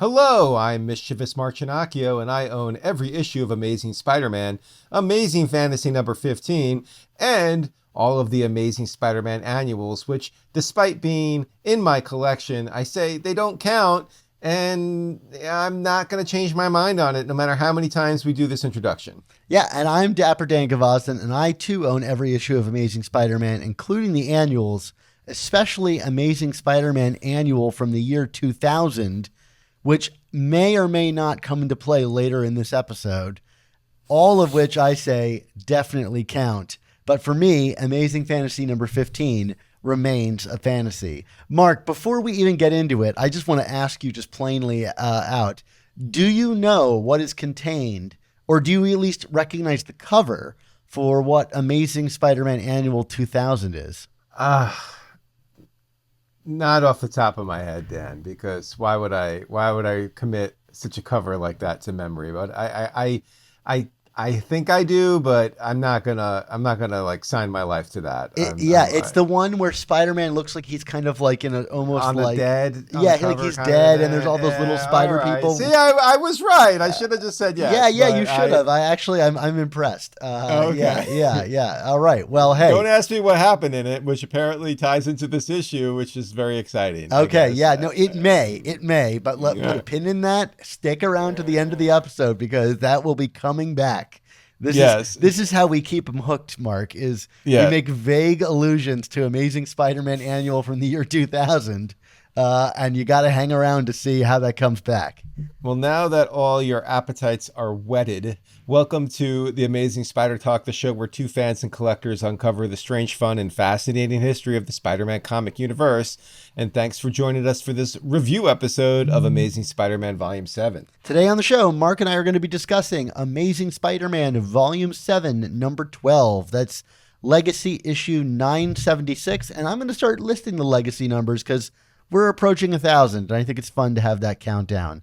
Hello, I'm Mischievous Marcio, and I own every issue of Amazing Spider-Man, Amazing Fantasy number 15, and all of the Amazing Spider-Man annuals, which, despite being in my collection, I say they don't count, and I'm not going to change my mind on it no matter how many times we do this introduction. Yeah, and I'm Dapper Dan Gavazan, and I too own every issue of Amazing Spider-Man, including the annuals, especially Amazing Spider-Man Annual from the year 2000, which may or may not come into play later in this episode, all of which I say definitely count. But for me, Amazing Fantasy number 15 remains a fantasy. Mark, before we even get into it, I just want to ask you just plainly out, do you know what is contained, or do you at least recognize the cover for what Amazing Spider-Man Annual 2000 is? Not off the top of my head, Dan, because why would I commit such a cover like that to memory? But I think I do, but I'm not gonna like sign my life to that. It's the one where Spider-Man looks like he's kind of like in a almost on like the dead. Yeah, like he's dead, and there's all those little spider people. See, I was right. I should have just said yes. Yeah, you should have. I'm impressed. Okay. Yeah. All right. Well, hey, don't ask me what happened in it, which apparently ties into this issue, which is very exciting. Okay. Yeah. No, it may, but put a pin in that. Stick around to the end of the episode because that will be coming back. This is how we keep them hooked, Mark, we make vague allusions to Amazing Spider-Man Annual from the year 2000, and you got to hang around to see how that comes back. Well, now that all your appetites are whetted, welcome to the Amazing Spider Talk, the show where two fans and collectors uncover the strange, fun, and fascinating history of the Spider-Man comic universe. And thanks for joining us for this review episode of Amazing Spider-Man Volume 7. Today on the show, Mark and I are going to be discussing Amazing Spider-Man Volume 7, number 12. That's Legacy issue 976. And I'm going to start listing the Legacy numbers because we're approaching 1,000, and I think it's fun to have that countdown.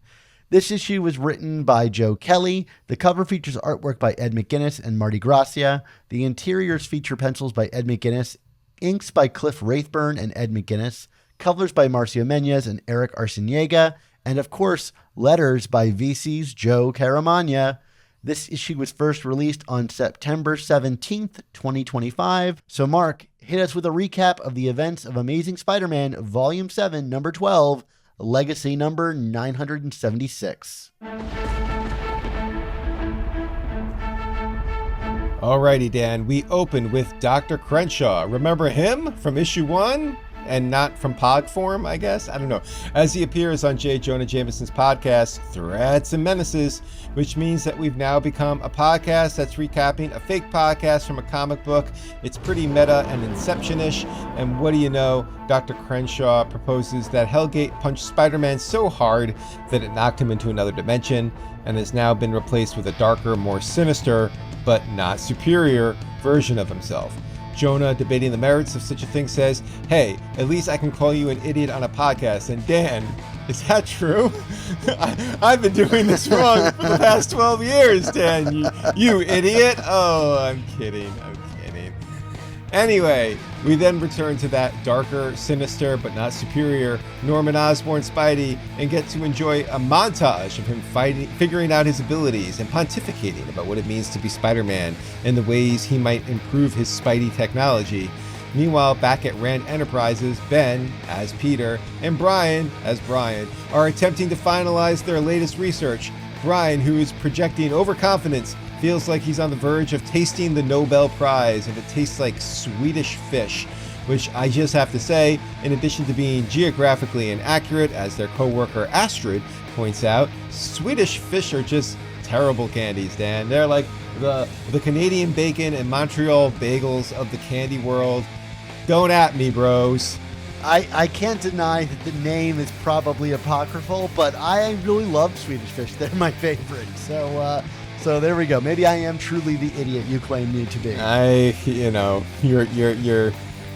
This issue was written by Joe Kelly. The cover features artwork by Ed McGuinness and Marty Gracia. The interiors feature pencils by Ed McGuinness, inks by Cliff Rathburn and Ed McGuinness, colors by Marcio Menyz and Erick Arciniega, and of course, letters by VC's Joe Caramagna. This issue was first released on September 17th, 2025. So Mark, hit us with a recap of the events of Amazing Spider-Man Volume 7, number 12, Legacy number 976. Alrighty, Dan, we open with Dr. Crenshaw. Remember him from issue 1? And not from pod form, I guess? I don't know. As he appears on J. Jonah Jameson's podcast, Threats and Menaces, which means that we've now become a podcast that's recapping a fake podcast from a comic book. It's pretty meta and Inception-ish. And what do you know? Dr. Crenshaw proposes that Hellgate punched Spider-Man so hard that it knocked him into another dimension and has now been replaced with a darker, more sinister, but not superior version of himself. Jonah, debating the merits of such a thing, says, "Hey, at least I can call you an idiot on a podcast." And Dan, is that true? I've been doing this wrong for the past 12 years, Dan. You idiot. Oh, I'm kidding. Anyway, we then return to that darker, sinister, but not superior Norman Osborn Spidey and get to enjoy a montage of him figuring out his abilities and pontificating about what it means to be Spider-Man and the ways he might improve his Spidey technology. Meanwhile, back at Rand Enterprises, Ben, as Peter, and Brian, as Brian, are attempting to finalize their latest research. Brian, who is projecting overconfidence, feels like he's on the verge of tasting the Nobel Prize, and it tastes like Swedish fish, which I just have to say, in addition to being geographically inaccurate, as their co-worker Astrid points out, Swedish fish are just terrible candies, Dan. They're like the Canadian bacon and Montreal bagels of the candy world. Don't at me, bros. I can't deny that the name is probably apocryphal, but I really love Swedish fish. They're my favorite. So there we go. Maybe I am truly the idiot you claim me to be.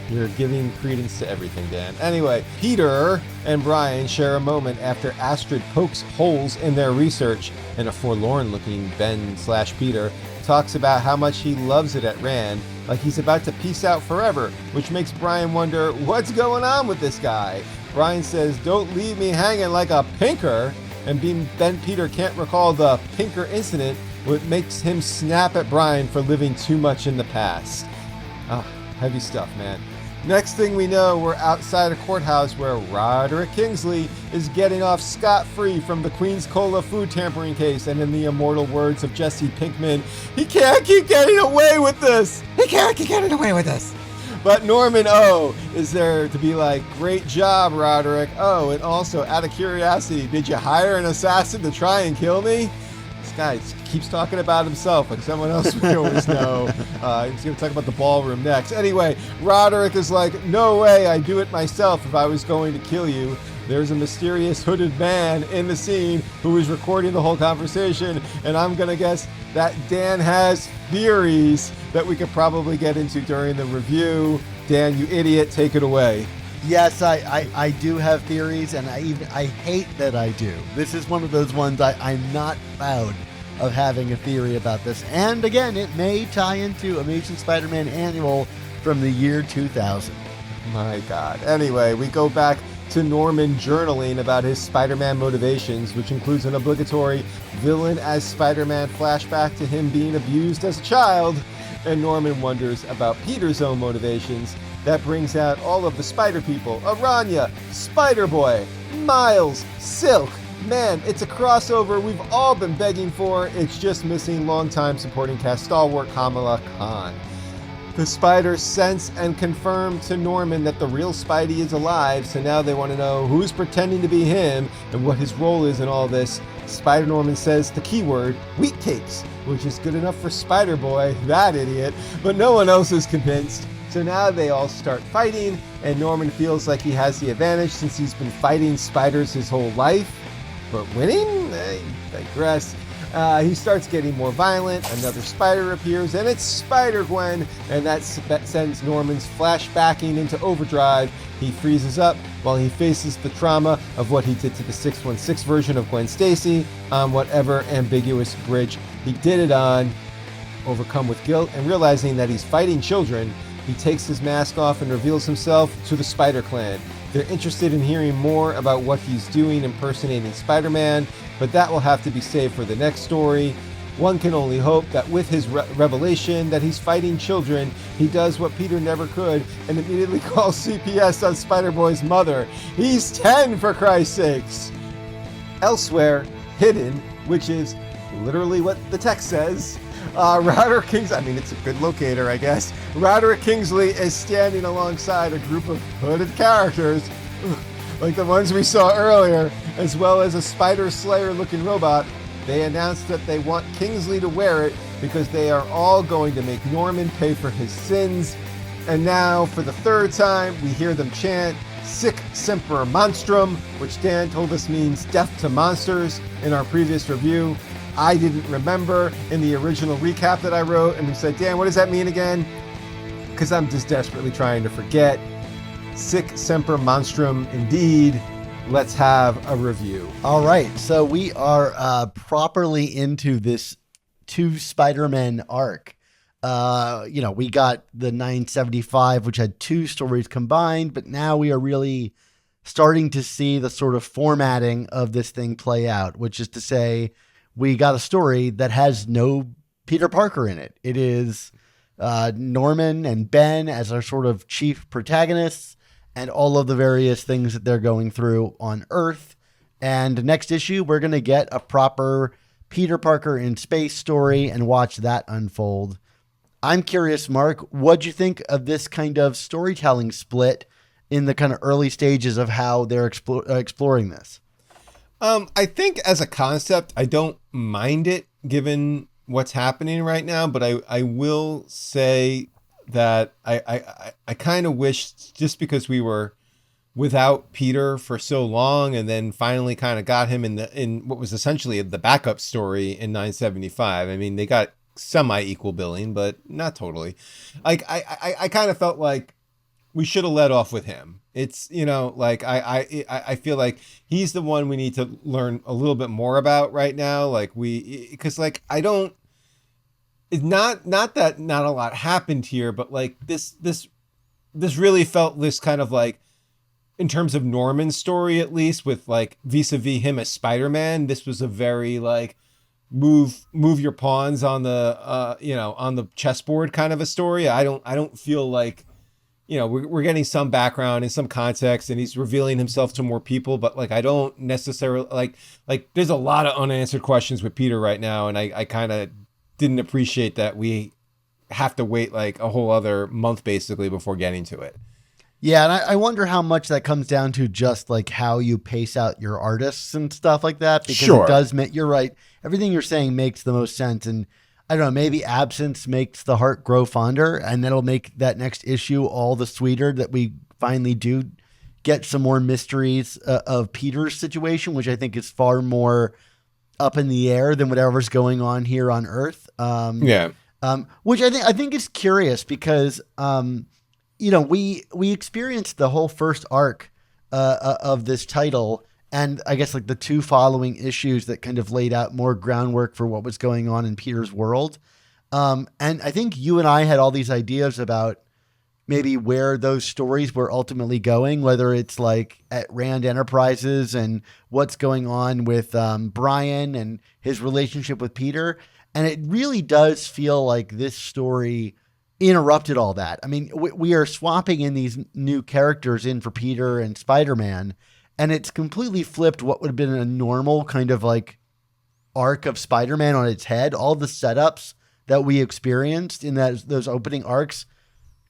You're giving credence to everything, Dan. Anyway, Peter and Brian share a moment after Astrid pokes holes in their research, and a forlorn-looking Ben/Peter talks about how much he loves it at Rand, like he's about to peace out forever, which makes Brian wonder what's going on with this guy. Brian says, "Don't leave me hanging like a pinker." and Ben Peter can't recall the Pinker incident, what makes him snap at Brian for living too much in the past. Heavy stuff, man. Next thing we know, we're outside a courthouse where Roderick Kingsley is getting off scot-free from the Queen's Cola food tampering case, and in the immortal words of Jesse Pinkman, he can't keep getting away with this! He can't keep getting away with this! But Norman O is there to be like, great job, Roderick. Oh, and also, out of curiosity, did you hire an assassin to try and kill me? This guy keeps talking about himself like someone else we always know. He's going to talk about the ballroom next. Anyway, Roderick is like, no way, I'd do it myself if I was going to kill you. There's a mysterious hooded man in the scene who is recording the whole conversation, and I'm going to guess that Dan has theories that we could probably get into during the review. Dan, you idiot, take it away. Yes, I do have theories, and I hate that I do. This is one of those ones I'm not proud of having a theory about this. And again, it may tie into Amazing Spider-Man Annual from the year 2000. My God. Anyway, we go back to Norman journaling about his Spider-Man motivations, which includes an obligatory villain as Spider-Man flashback to him being abused as a child. And Norman wonders about Peter's own motivations. That brings out all of the Spider people: Aranya, Spider-Boy, Miles, Silk. Man, it's a crossover we've all been begging for. It's just missing longtime supporting cast stalwart Kamala Khan. The Spiders sense and confirm to Norman that the real Spidey is alive, so now they want to know who's pretending to be him and what his role is in all this. Spider-Norman says the keyword, wheat cakes, which is good enough for Spider-Boy, that idiot, but no one else is convinced. So now they all start fighting, and Norman feels like he has the advantage since he's been fighting spiders his whole life. But winning? I digress. He starts getting more violent. Another spider appears, and it's Spider-Gwen, and that sends Norman's flashbacking into overdrive. He freezes up while he faces the trauma of what he did to the 616 version of Gwen Stacy on whatever ambiguous bridge he did it on. Overcome with guilt and realizing that he's fighting children, he takes his mask off and reveals himself to the Spider Clan. They're interested in hearing more about what he's doing impersonating Spider-Man, but that will have to be saved for the next story. One can only hope that with his revelation that he's fighting children, he does what Peter never could and immediately calls CPS on Spider-Boy's mother. He's 10, for Christ's sakes! Elsewhere, hidden, which is literally what the text says, Roderick Kingsley, it's a good locator, I guess. Roderick Kingsley is standing alongside a group of hooded characters, like the ones we saw earlier, as well as a Spider Slayer looking robot. They announced that they want Kingsley to wear it because they are all going to make Norman pay for his sins. And now, for the third time, we hear them chant Sic Semper Monstrum, which Dan told us means death to monsters in our previous review. I didn't remember in the original recap that I wrote, and he said, Dan, what does that mean again? Because I'm just desperately trying to forget. Sic Semper Monstrum, indeed. Let's have a review. All right, so we are properly into this two Spider-Man arc. We got the 975, which had two stories combined, but now we are really starting to see the sort of formatting of this thing play out, which is to say, we got a story that has no Peter Parker in it. It is Norman and Ben as our sort of chief protagonists and all of the various things that they're going through on Earth. And next issue, we're going to get a proper Peter Parker in space story and watch that unfold. I'm curious, Mark, what'd you think of this kind of storytelling split in the kind of early stages of how they're exploring this? I think as a concept, I don't mind it given what's happening right now, but I will say that I kind of wish, just because we were without Peter for so long and then finally kind of got him in what was essentially the backup story in 975. They got semi-equal billing, but not totally. I kind of felt like we should have let off with him. It's, I feel like he's the one we need to learn a little bit more about right now. Because I don't, it's not that not a lot happened here, but this really felt this kind of like in terms of Norman's story, at least with like vis-a-vis him as Spider-Man, this was a very like move your pawns on the on the chessboard kind of a story. I don't feel like, we're getting some background and some context, and he's revealing himself to more people, but like I don't necessarily like there's a lot of unanswered questions with Peter right now, and I kind of didn't appreciate that we have to wait like a whole other month basically before getting to it. Yeah, and I wonder how much that comes down to just like how you pace out your artists and stuff like that. Because Sure. It does make, you're right. Everything you're saying makes the most sense. And I don't know, maybe absence makes the heart grow fonder, and that'll make that next issue all the sweeter that we finally do get some more mysteries of Peter's situation, which I think is far more up in the air than whatever's going on here on Earth. Which I think is curious because, we experienced the whole first arc of this title, and I guess like the two following issues that kind of laid out more groundwork for what was going on in Peter's world. And I think you and I had all these ideas about maybe where those stories were ultimately going, whether it's like at Rand Enterprises and what's going on with Brian and his relationship with Peter. And it really does feel like this story interrupted all that. I mean, we are swapping in these new characters in for Peter and Spider-Man, and it's completely flipped what would have been a normal kind of like arc of Spider-Man on its head. All the setups that we experienced in those opening arcs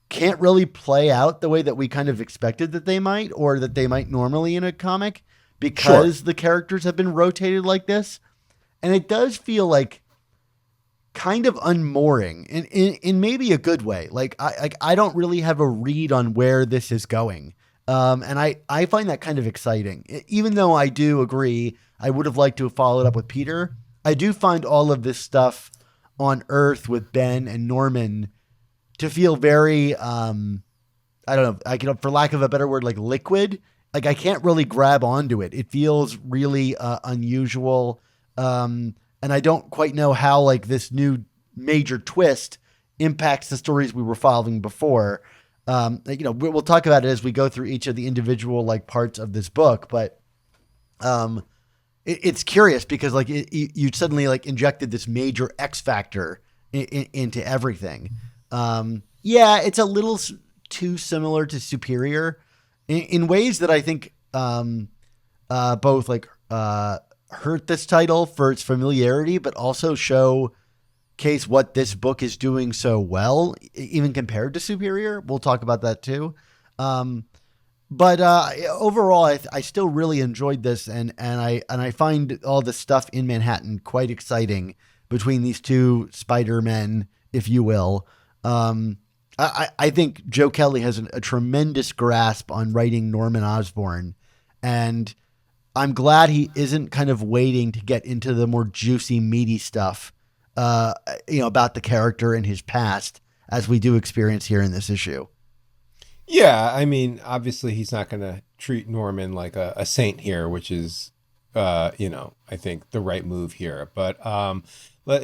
can't really play out the way that we kind of expected that they might, or that they might normally in a comic, because the characters have been rotated like this. And it does feel like kind of unmooring in maybe a good way. Like I don't really have a read on where this is going. And I find that kind of exciting, even though I do agree I would have liked to have followed up with Peter. I do find all of this stuff on Earth with Ben and Norman to feel very, I don't know, for lack of a better word, like liquid. Like I can't really grab onto it. It feels really unusual. And I don't quite know how like this new major twist impacts the stories we were following before. We'll talk about it as we go through each of the individual like parts of this book, but it's curious because like you suddenly like injected this major X factor into everything. It's a little too similar to Superior in ways that I think both like hurt this title for its familiarity, but also showcase what this book is doing so well, even compared to Superior. We'll talk about that too. But overall, I still really enjoyed this, and I find all the stuff in Manhattan quite exciting between these two Spider-Men, if you will. I think Joe Kelly has a tremendous grasp on writing Norman Osborn, and I'm glad he isn't kind of waiting to get into the more juicy, meaty stuff, about the character and his past, as we do experience here in this issue. Yeah, I mean, obviously he's not going to treat Norman like a saint here, which is, I think the right move here. But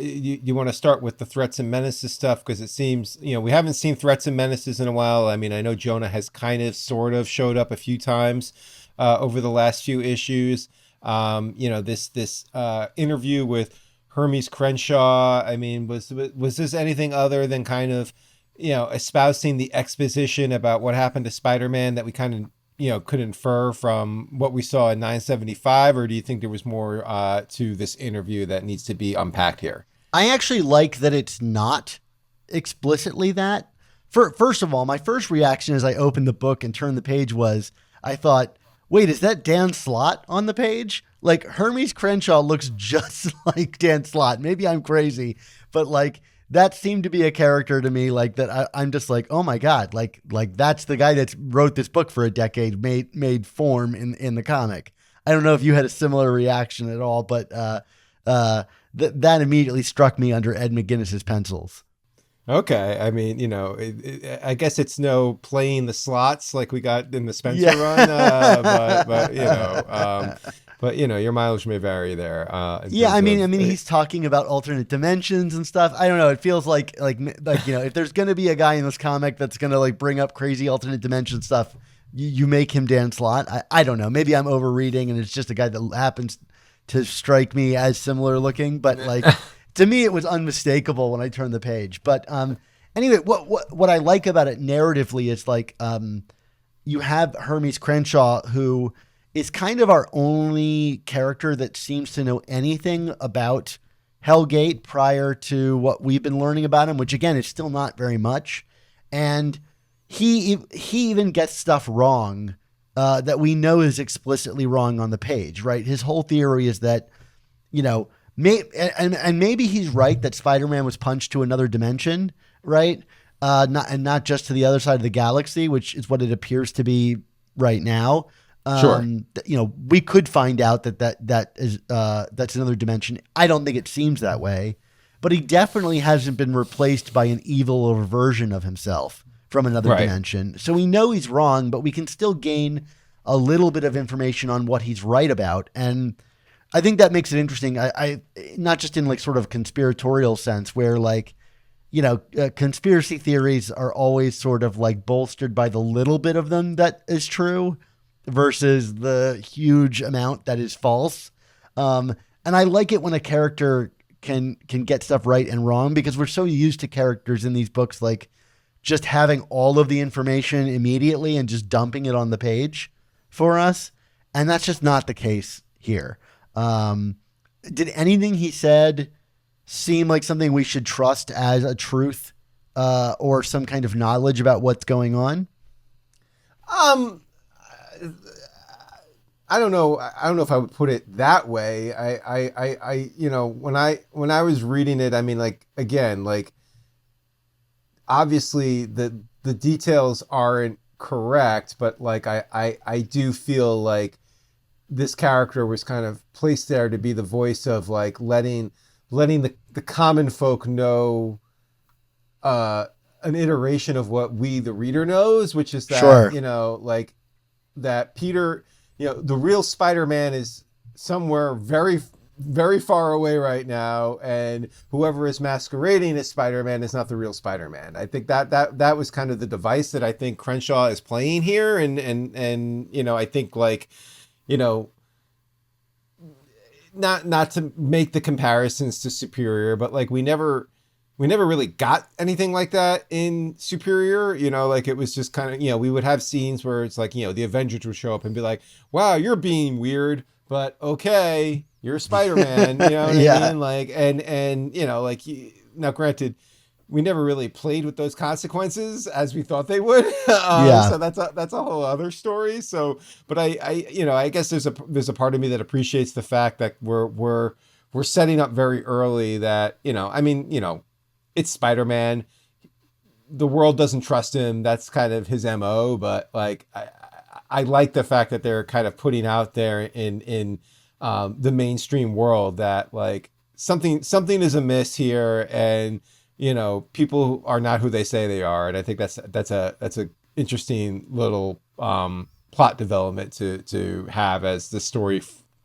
you want to start with the Threats and Menaces stuff, because it seems, we haven't seen Threats and Menaces in a while. I mean, I know Jonah has kind of sort of showed up a few times over the last few issues. This interview with Hermes Crenshaw, I mean, was this anything other than kind of, espousing the exposition about what happened to Spider-Man that we kind of, could infer from what we saw in 975? Or do you think there was more to this interview that needs to be unpacked here? I actually like that it's not explicitly that. First of all, my first reaction as I opened the book and turned the page was, I thought, wait, is that Dan Slott on the page? Like, Hermes Crenshaw looks just like Dan Slott. Maybe I'm crazy, but like, that seemed to be a character to me, like that. I'm just like, oh my God, like that's the guy that wrote this book for a decade, made form in the comic. I don't know if you had a similar reaction at all, but that immediately struck me under Ed McGuinness's pencils. Okay. I mean, I guess it's no playing the slots like we got in the Spencer run, but your mileage may vary there. I mean, he's talking about alternate dimensions and stuff. I don't know. It feels like if there's going to be a guy in this comic that's going to like bring up crazy alternate dimension stuff, you make him Dan Slott. I don't know. Maybe I'm overreading and it's just a guy that happens to strike me as similar looking, but like to me, it was unmistakable when I turned the page. But anyway, what I like about it narratively is like you have Hermes Crenshaw, who is kind of our only character that seems to know anything about Hellgate prior to what we've been learning about him, which again is still not very much. And he even gets stuff wrong that we know is explicitly wrong on the page, right? His whole theory is that, maybe he's right that Spider-Man was punched to another dimension, right? Not just to the other side of the galaxy, which is what it appears to be right now. Sure. We could find out that's another dimension. I don't think it seems that way, but he definitely hasn't been replaced by an evil version of himself from another dimension. So we know he's wrong, but we can still gain a little bit of information on what he's right about. And I think that makes it interesting. I not just in like sort of conspiratorial sense where like, conspiracy theories are always sort of like bolstered by the little bit of them that is true versus the huge amount that is false. And I like it when a character can get stuff right and wrong, because we're so used to characters in these books like just having all of the information immediately and just dumping it on the page for us. And that's just not the case here. Did anything he said seem like something we should trust as a truth or some kind of knowledge about what's going on? I don't know. I don't know if I would put it that way. When I was reading it, I mean, like, again, like, obviously the details aren't correct, but like, I do feel like this character was kind of placed there to be the voice of like letting the common folk know, an iteration of what we, the reader, knows, which is that, Sure. Like that Peter, the real Spider-Man is somewhere very, very far away right now, and whoever is masquerading as Spider-Man is not the real Spider-Man. I think that was kind of the device that I think Crenshaw is playing here, and I think like, not to make the comparisons to Superior, but like we never really got anything like that in Superior. Like it was just kind of, we would have scenes where it's like, the Avengers would show up and be like, wow, you're being weird, but okay, you're Spider-Man. You know what I mean? Like, and like, now granted, we never really played with those consequences as we thought they would. So that's a whole other story. So, but I guess there's a part of me that appreciates the fact that we're setting up very early that, it's Spider-Man. The world doesn't trust him. That's kind of his MO. But like, I like the fact that they're kind of putting out there in the mainstream world that like something is amiss here, and people are not who they say they are. And I think that's a interesting little plot development to have as the story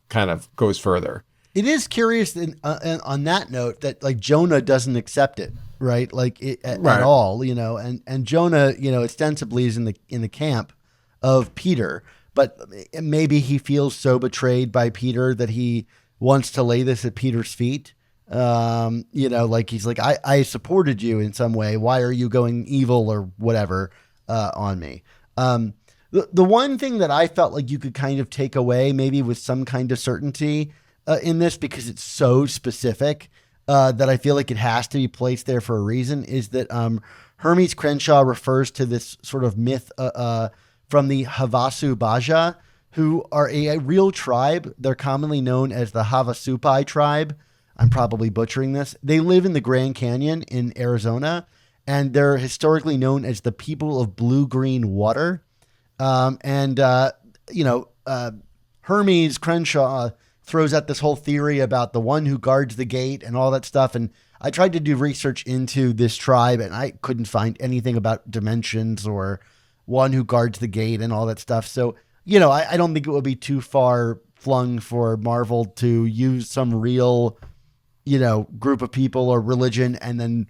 kind of goes further. It is curious on that note that like Jonah doesn't accept it, right? Like at all, and Jonah, ostensibly is in the camp of Peter, but maybe he feels so betrayed by Peter that he wants to lay this at Peter's feet. Like he's like, I supported you in some way. Why are you going evil or whatever on me? The one thing that I felt like you could kind of take away maybe with some kind of certainty in this, because it's so specific that I feel like it has to be placed there for a reason, is that Hermes Crenshaw refers to this sort of myth from the Havasu Baja, who are a real tribe. They're commonly known as the Havasupai tribe. I'm probably butchering this. They live in the Grand Canyon in Arizona, and they're historically known as the people of blue-green water. Hermes Crenshaw throws out this whole theory about the one who guards the gate and all that stuff. And I tried to do research into this tribe, and I couldn't find anything about dimensions or one who guards the gate and all that stuff. So, I don't think it would be too far flung for Marvel to use some real, group of people or religion and then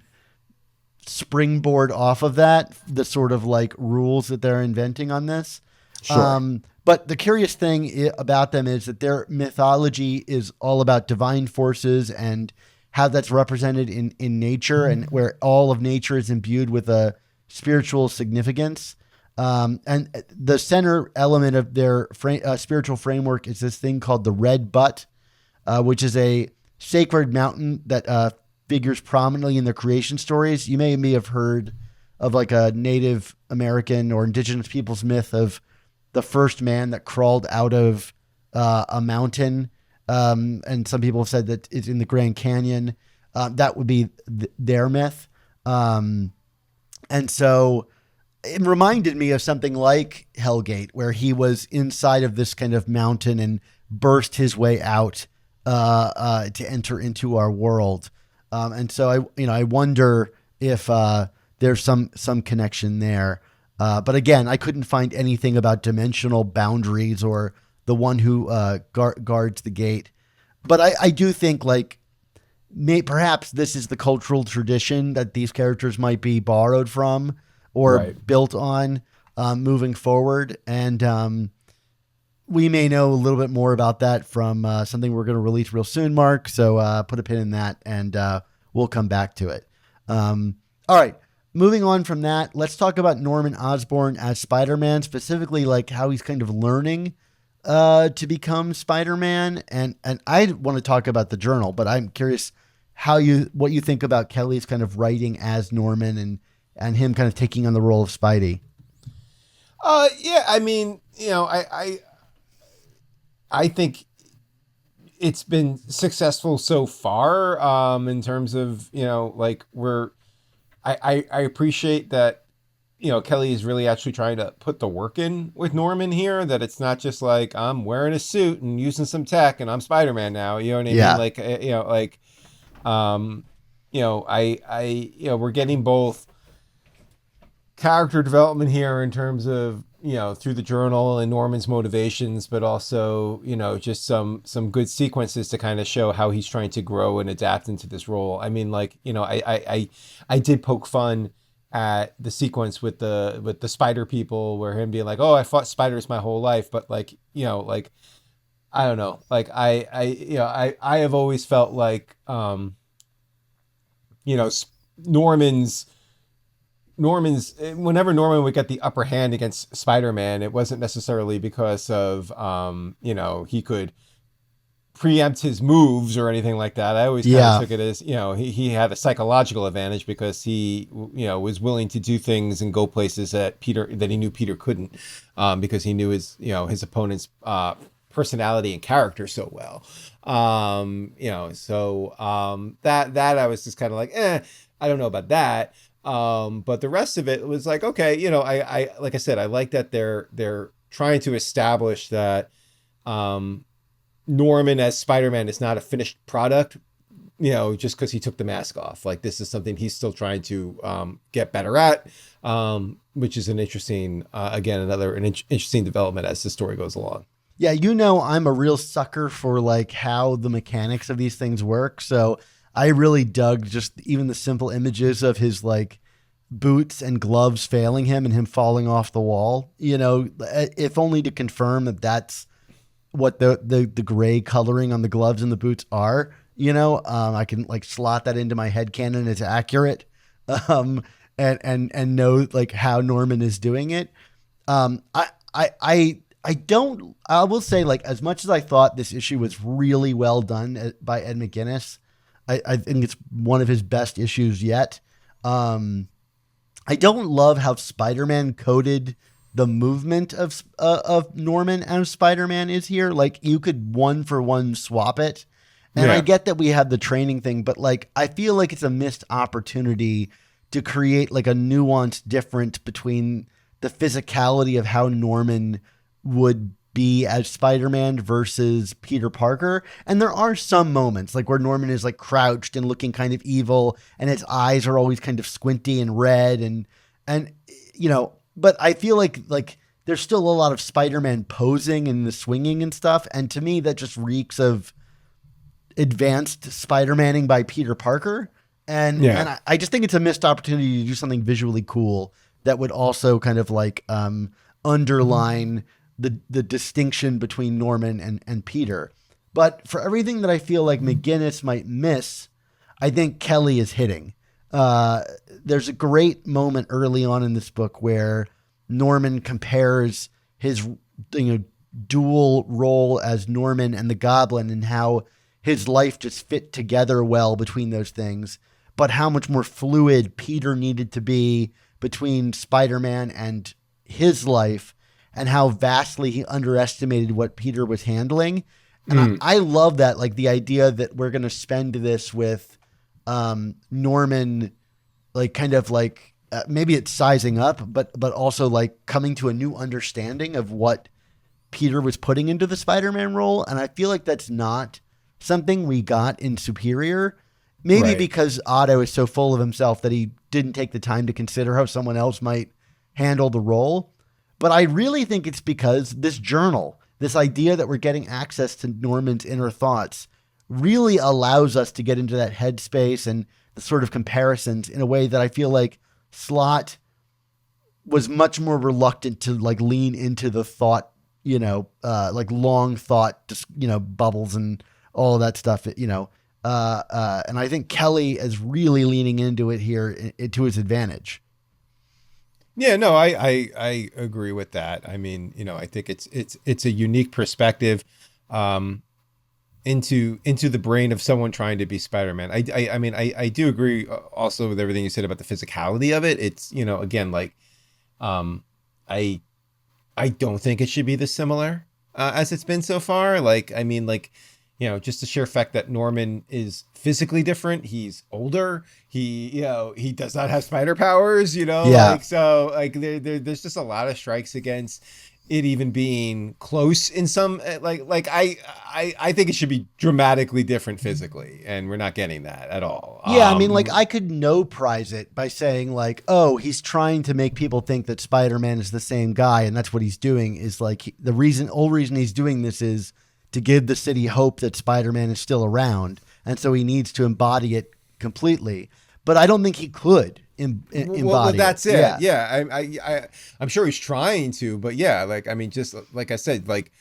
springboard off of that, the sort of like rules that they're inventing on this. Sure. But the curious thing about them is that their mythology is all about divine forces and how that's represented in nature, and where all of nature is imbued with a spiritual significance. And the center element of their spiritual framework is this thing called the Red Butt, which is a sacred mountain that figures prominently in their creation stories. You may have heard of like a Native American or indigenous people's myth of the first man that crawled out of a mountain. And some people have said that it's in the Grand Canyon. That would be their myth. And so it reminded me of something like Hellgate, where he was inside of this kind of mountain and burst his way out to enter into our world. And so I wonder if there's some connection there. But again, I couldn't find anything about dimensional boundaries or the one who guards the gate. But I do think like perhaps this is the cultural tradition that these characters might be borrowed from or built on moving forward. And we may know a little bit more about that from something we're going to release real soon, Mark. So put a pin in that and we'll come back to it. All right. Moving on from that, let's talk about Norman Osborn as Spider-Man, specifically like how he's kind of learning to become Spider-Man. And I want to talk about the journal, but I'm curious what you think about Kelly's kind of writing as Norman and him kind of taking on the role of Spidey. Yeah, I mean, I think it's been successful so far in terms of, like I appreciate that, Kelly is really actually trying to put the work in with Norman here, that it's not just like I'm wearing a suit and using some tech and I'm Spider-Man now. You know what I mean? We're getting both character development here in terms of, through the journal and Norman's motivations, but also, just some good sequences to kind of show how he's trying to grow and adapt into this role. I mean, like, I did poke fun at the sequence with the spider people, where him being like, oh, I fought spiders my whole life. But like, I don't know, like I have always felt like, Norman's whenever Norman would get the upper hand against Spider-Man, it wasn't necessarily because of, he could preempt his moves or anything like that. I always kind of took it as, he had a psychological advantage because he, was willing to do things and go places that he knew Peter couldn't, because he knew his opponent's, personality and character so well. That I was just kind of like, I don't know about that. But the rest of it was like, okay, I like I said, I like that they're trying to establish that Norman as Spider-Man is not a finished product, just because he took the mask off. Like, this is something he's still trying to get better at, which is an interesting, interesting development as the story goes along. Yeah, I'm a real sucker for like how the mechanics of these things work. So I really dug just even the simple images of his like boots and gloves failing him and him falling off the wall, if only to confirm that that's what the gray coloring on the gloves and the boots are, I can like slot that into my headcanon as accurate, and know like how Norman is doing it. I will say, like, as much as I thought this issue was really well done by Ed McGuinness, I think it's one of his best issues yet. I don't love how Spider-Man coded the movement of Norman as Spider-Man is here. Like, you could 1-for-1 swap it. And I get that we have the training thing, but like, I feel like it's a missed opportunity to create like a nuanced difference between the physicality of how Norman would be as Spider-Man versus Peter Parker. And there are some moments like where Norman is like crouched and looking kind of evil and his eyes are always kind of squinty and red and but I feel like there's still a lot of Spider-Man posing and the swinging and stuff. And to me, that just reeks of advanced Spider-Maning by Peter Parker. And I just think it's a missed opportunity to do something visually cool that would also kind of like underline the distinction between Norman and Peter. But for everything that I feel like McGuinness might miss, I think Kelly is hitting. There's a great moment early on in this book where Norman compares his dual role as Norman and the Goblin and how his life just fit together well between those things, but how much more fluid Peter needed to be between Spider-Man and his life, and how vastly he underestimated what Peter was handling. And I love that, like the idea that we're going to spend this with Norman, like kind of like maybe it's sizing up, but also like coming to a new understanding of what Peter was putting into the Spider-Man role. And I feel like that's not something we got in Superior, maybe because Otto is so full of himself that he didn't take the time to consider how someone else might handle the role. But I really think it's because this journal, this idea that we're getting access to Norman's inner thoughts, really allows us to get into that headspace and the sort of comparisons in a way that I feel like Slott was much more reluctant to like lean into the thought, like long thought, just, bubbles and all of that stuff, and I think Kelly is really leaning into it here to his advantage. Yeah, no, I agree with that. I mean, I think it's a unique perspective into the brain of someone trying to be Spider-Man. I mean, I do agree also with everything you said about the physicality of it. It's, again, like, I don't think it should be this similar as it's been so far. Like, I mean, like, just the sheer fact that Norman is physically different. He's older. He does not have spider powers, Yeah. like, so like there's just a lot of strikes against it even being close in some, like I think it should be dramatically different physically, and we're not getting that at all. Yeah. I mean, like I could no prize it by saying like, oh, he's trying to make people think that Spider-Man is the same guy. And that's what he's doing, is like the whole reason he's doing this is to give the city hope that Spider-Man is still around. And so he needs to embody it completely. But I don't think he could embody well, that's it. Yeah. I'm sure he's trying to, but yeah, like, I mean, just like I said, like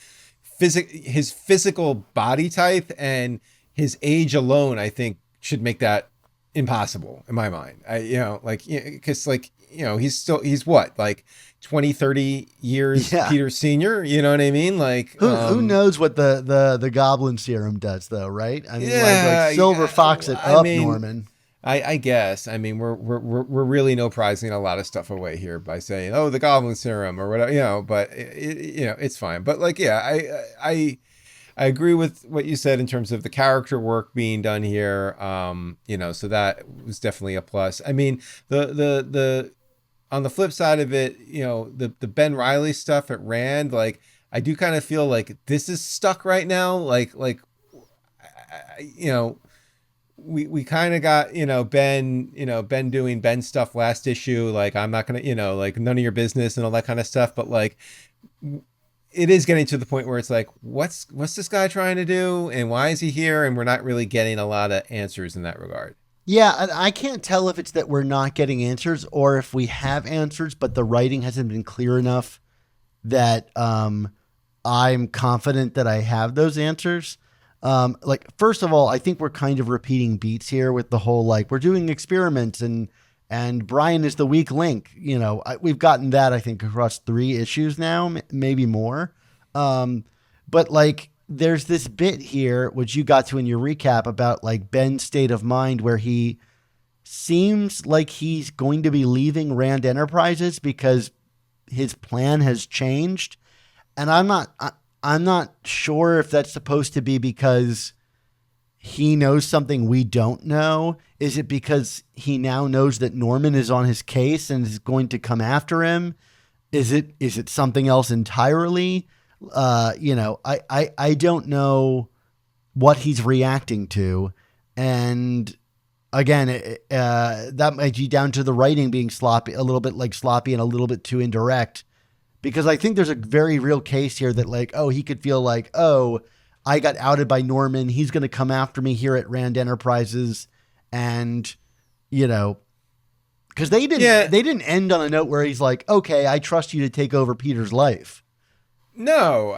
his physical body type and his age alone, I think should make that impossible in my mind. Cause like, he's what, like 20, 30 years Peter Senior, you know what I mean? Like, who knows what the Goblin Serum does though, right? I mean, like Silver Fox it up, Norman. I guess. I mean, we're really no prizing a lot of stuff away here by saying, oh, the Goblin Serum or whatever, but it's fine. But like, yeah, I agree with what you said in terms of the character work being done here. So that was definitely a plus. I mean, the on the flip side of it, the Ben Reilly stuff at Rand, like, I do kind of feel like this is stuck right now. Like, we kind of got, Ben doing Ben stuff last issue. Like, I'm not going to, like, none of your business and all that kind of stuff. But like, it is getting to the point where it's like, what's this guy trying to do? And why is he here? And we're not really getting a lot of answers in that regard. Yeah, I can't tell if it's that we're not getting answers or if we have answers, but the writing hasn't been clear enough that I'm confident that I have those answers. Like, first of all, I think we're kind of repeating beats here with the whole, like, we're doing experiments and Brian is the weak link. We've gotten that, I think, across 3 issues now, maybe more. But like, there's this bit here, which you got to in your recap, about like Ben's state of mind, where he seems like he's going to be leaving Rand Enterprises because his plan has changed. And I'm not sure if that's supposed to be because he knows something we don't know. Is it because he now knows that Norman is on his case and is going to come after him? Is it something else entirely? I don't know what he's reacting to. And again, that might be down to the writing being sloppy, a little bit like sloppy and a little bit too indirect, because I think there's a very real case here that like, oh, he could feel like, oh, I got outed by Norman. He's going to come after me here at Rand Enterprises and, Because they didn't end on a note where he's like, okay, I trust you to take over Peter's life. No,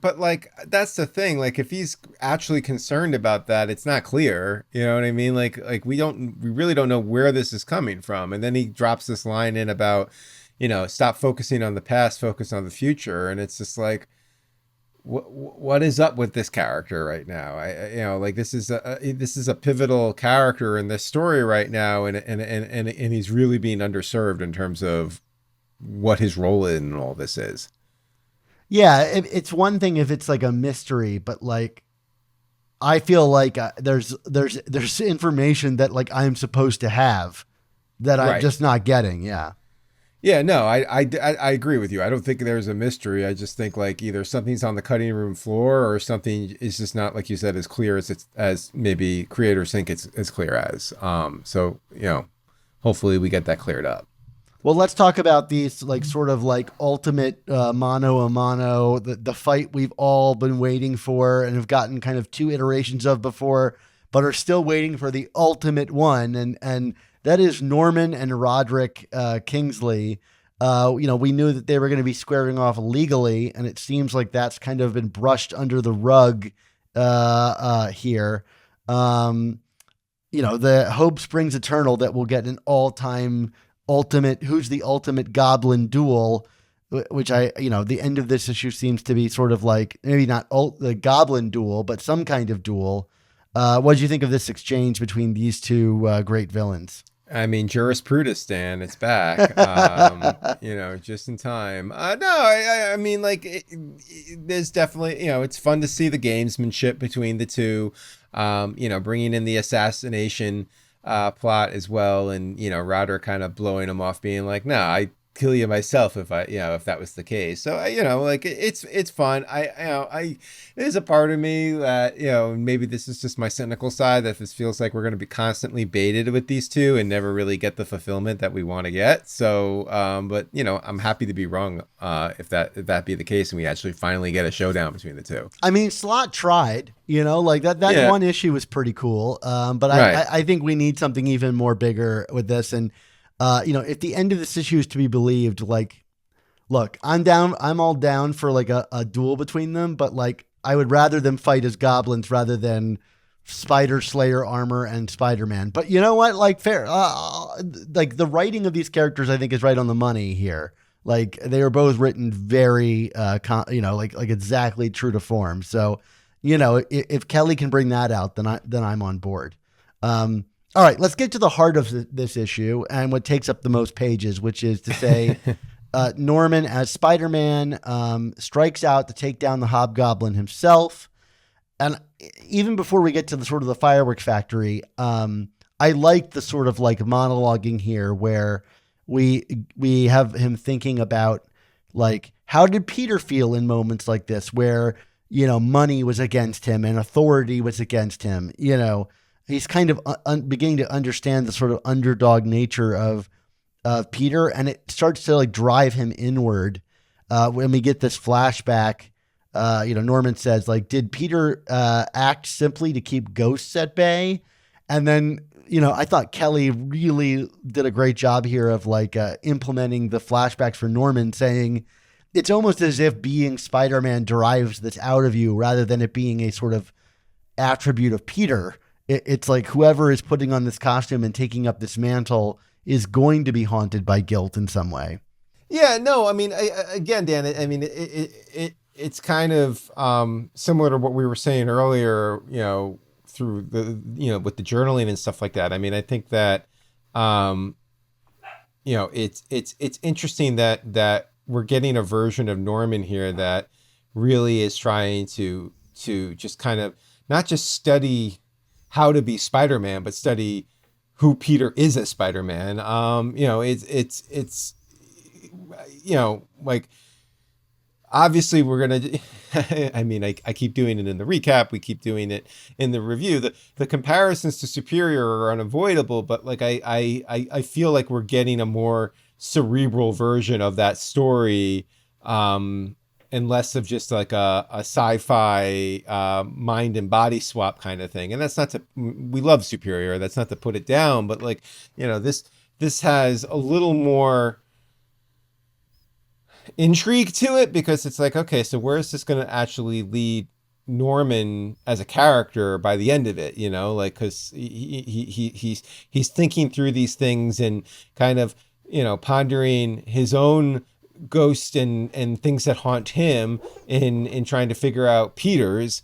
but like, that's the thing. Like, if he's actually concerned about that, it's not clear. You know what I mean? Like we really don't know where this is coming from. And then he drops this line in about, stop focusing on the past, focus on the future. And it's just like, what is up with this character right now? This is a pivotal character in this story right now. And he's really being underserved in terms of what his role in all this is. Yeah, it's one thing if it's like a mystery, but like, I feel like there's information that like I'm supposed to have that I'm just not getting. Yeah. Yeah, no, I agree with you. I don't think there's a mystery. I just think like either something's on the cutting room floor or something is just not, like you said, as clear as maybe creators think it's as clear as. So, hopefully we get that cleared up. Well, let's talk about these like sort of like ultimate mano a mano, the fight we've all been waiting for and have gotten kind of 2 iterations of before, but are still waiting for the ultimate one. And that is Norman and Roderick Kingsley. We knew that they were going to be squaring off legally, and it seems like that's kind of been brushed under the rug here. The hope springs eternal that we'll get an all-time ultimate, who's the ultimate goblin duel, which the end of this issue seems to be sort of like maybe not the goblin duel, but some kind of duel. What did you think of this exchange between these two great villains? I mean, jurisprudence, Dan, it's back, just in time. I mean, like, there's definitely, it's fun to see the gamesmanship between the two, bringing in the assassination plot as well. And, Roderick kind of blowing him off, being like, no, I kill you myself if that was the case. So, it's fun. There's a part of me that, maybe this is just my cynical side, that this feels like we're going to be constantly baited with these two and never really get the fulfillment that we want to get. So, but I'm happy to be wrong if that be the case and we actually finally get a showdown between the two. I mean, Slott tried, that one issue was pretty cool. But right. I think we need something even more bigger with this. And if the end of this issue is to be believed, like, look, I'm all down for like a duel between them, but like, I would rather them fight as goblins rather than Spider Slayer armor and Spider-Man. But you know what? Like, fair, like the writing of these characters, I think, is right on the money here. Like, they are both written very, like exactly true to form. So, if Kelly can bring that out, then I'm on board. All right, let's get to the heart of this issue and what takes up the most pages, which is to say Norman as Spider-Man strikes out to take down the Hobgoblin himself. And even before we get to the sort of the fireworks factory, I like the sort of like monologuing here where we have him thinking about like, how did Peter feel in moments like this where, money was against him and authority was against him, He's kind of beginning to understand the sort of underdog nature of Peter, and it starts to like drive him inward. When we get this flashback, Norman says, like, did Peter act simply to keep ghosts at bay? And then, I thought Kelly really did a great job here of like implementing the flashbacks for Norman, saying it's almost as if being Spider-Man derives this out of you rather than it being a sort of attribute of Peter. It's like whoever is putting on this costume and taking up this mantle is going to be haunted by guilt in some way. Yeah, no, I mean, again, Dan, I mean, it's kind of similar to what we were saying earlier, through the, with the journaling and stuff like that. I mean, I think that, it's interesting that we're getting a version of Norman here that really is trying to just kind of not just study how to be Spider-Man, but study who Peter is as Spider-Man. It's like, obviously we're going to, I mean, I keep doing it in the recap. We keep doing it in the review. The comparisons to Superior are unavoidable, but like, I feel like we're getting a more cerebral version of that story, and less of just like a sci-fi mind and body swap kind of thing. And that's not to, we love Superior, that's not to put it down, but like, this this has a little more intrigue to it, because it's like, okay, so where is this going to actually lead Norman as a character by the end of it, you know, like, because he's thinking through these things and kind of, you know, pondering his own ghost and things that haunt him in trying to figure out Peter's,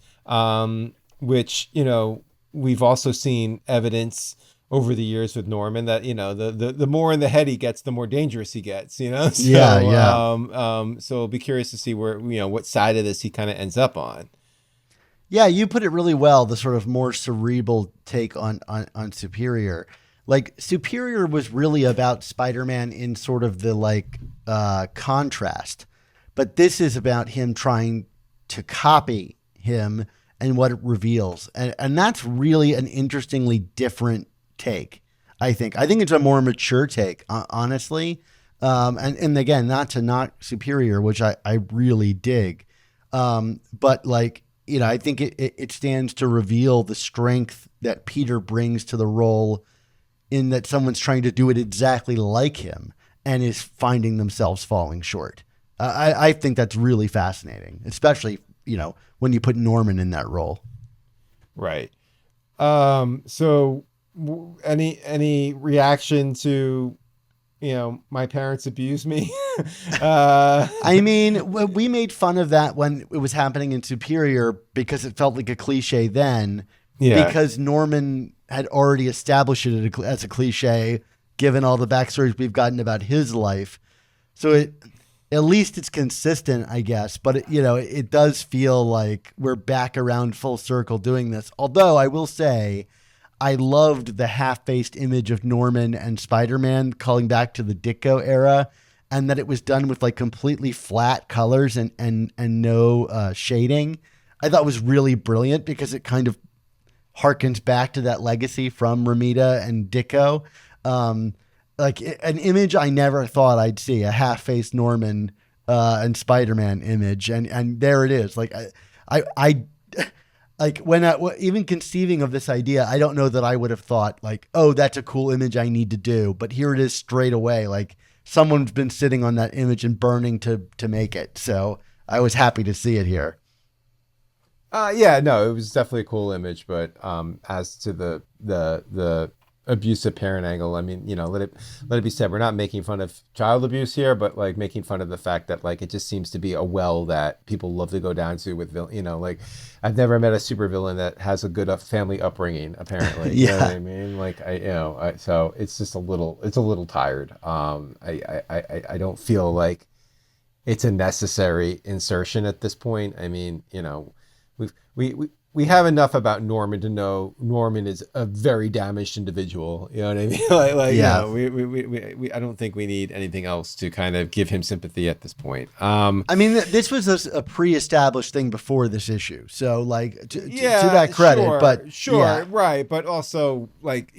which, you know, we've also seen evidence over the years with Norman that, you know, the more in the head he gets, the more dangerous he gets, you know? So, so I'll be curious to see where, you know, what side of this he kind of ends up on. Yeah, you put it really well, the sort of more cerebral take on Superior. Like, Superior was really about Spider-Man in sort of the, like, contrast. But this is about him trying to copy him and what it reveals. And that's really an interestingly different take, I think. I think it's a more mature take, honestly. And again, not to knock Superior, which I really dig. But, like, you know, I think it stands to reveal the strength that Peter brings to the role, in that someone's trying to do it exactly like him and is finding themselves falling short. I think that's really fascinating, especially, you know, when you put Norman in that role. Right. So any reaction to, you know, my parents abuse me? I mean, we made fun of that when it was happening in Superior because it felt like a cliche then. Yeah. Because Norman had already established it as a cliche, given all the backstories we've gotten about his life. So at least it's consistent, I guess. But, it does feel like we're back around full circle doing this. Although I will say, I loved the half-faced image of Norman and Spider-Man calling back to the Ditko era, and that it was done with like completely flat colors and no shading. I thought was really brilliant because it kind of harkens back to that legacy from Romita and Ditko. Like an image I never thought I'd see, a half-faced Norman and Spider-Man image. And there it is. Like I like when even conceiving of this idea, I don't know that I would have thought like, oh, that's a cool image I need to do. But here it is straight away. Like someone's been sitting on that image and burning to make it. So I was happy to see it here. Yeah, no, it was definitely a cool image, but as to the abusive parent angle, I mean, let it be said, we're not making fun of child abuse here, but like making fun of the fact that like it just seems to be a well that people love to go down to with like I've never met a supervillain that has a good family upbringing, apparently. Yeah. You know what I mean? Like so it's just a little tired. I don't feel like it's a necessary insertion at this point. I mean, we have enough about Norman to know Norman is a very damaged individual. You know what I mean? Yeah. We I don't think we need anything else to kind of give him sympathy at this point. I mean, this was a pre-established thing before this issue, so like to that credit, sure, right, but also like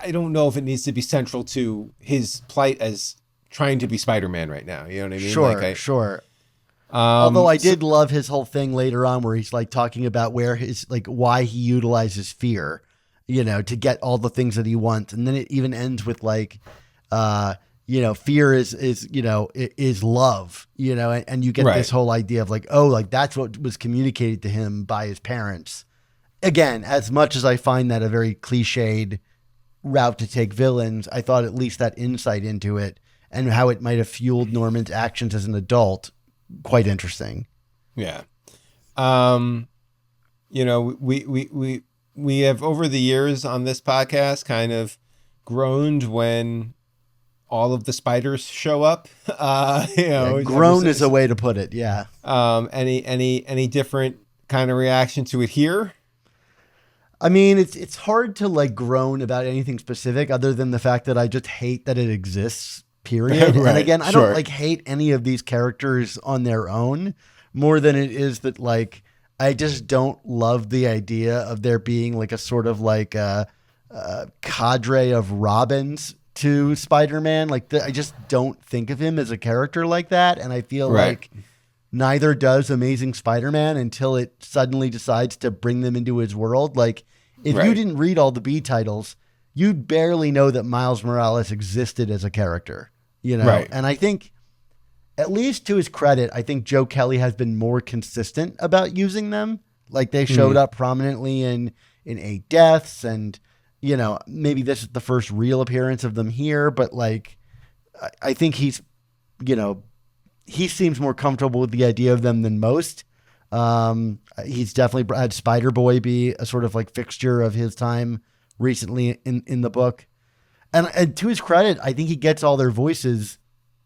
I don't know if it needs to be central to his plight as trying to be Spider-Man right now. You know what I mean? Sure. Although I did love his whole thing later on where he's like talking about where his like why he utilizes fear, to get all the things that he wants. And then it even ends with like, fear is love, and you get this whole idea of like, oh, like that's what was communicated to him by his parents. Again, as much as I find that a very cliched route to take villains, I thought at least that insight into it and how it might have fueled Norman's actions as an adult quite interesting. Yeah. We have over the years on this podcast kind of groaned when all of the spiders show up. Groan is a way to put it. Yeah. Any different kind of reaction to it here? I mean, it's hard to like groan about anything specific other than the fact that I just hate that it exists. Period. Right, and again, I don't like hate any of these characters on their own more than it is that like I just don't love the idea of there being like a sort of like a cadre of Robins to Spider-Man. Like I just don't think of him as a character like that, and I feel like neither does Amazing Spider-Man until it suddenly decides to bring them into his world. Like if you didn't read all the B titles, you barely know that Miles Morales existed as a character, you know? Right. And I think, at least to his credit, I think Joe Kelly has been more consistent about using them. Like they showed up prominently in 8 Deaths, and, you know, maybe this is the first real appearance of them here, but like, I think he's, you know, he seems more comfortable with the idea of them than most. He's definitely had Spider-Boy be a sort of like fixture of his time recently in the book. And to his credit, I think he gets all their voices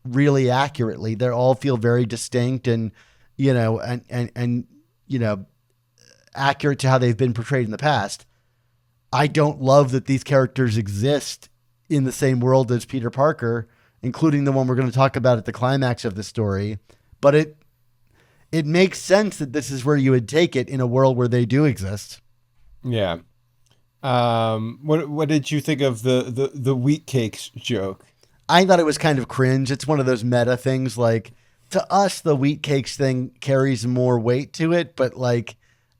really accurately. They all feel very distinct and, you know, and, you know, accurate to how they've been portrayed in the past. I don't love that these characters exist in the same world as Peter Parker, including the one we're going to talk about at the climax of the story. But it makes sense that this is where you would take it in a world where they do exist. Yeah. What did you think of the wheat cakes joke? I thought it was kind of cringe. It's one of those meta things. Like, to us, the wheat cakes thing carries more weight to it, but like,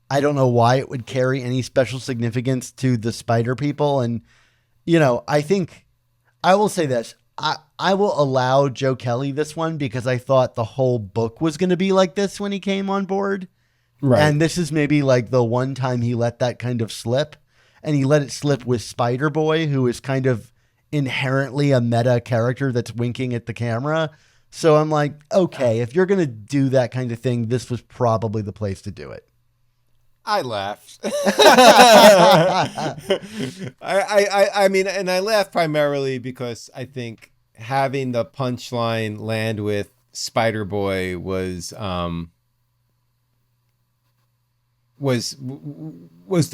I don't know why it would carry any special significance to the spider people. And, you know, I think I will say this. I will allow Joe Kelly this one because I thought the whole book was going to be like this when he came on board. Right. And this is maybe like the one time he let that kind of slip. And he let it slip with Spider-Boy, who is kind of inherently a meta character that's winking at the camera. So I'm like, okay, if you're going to do that kind of thing, this was probably the place to do it. I laughed. I mean, and I laughed primarily because I think having the punchline land with Spider-Boy was the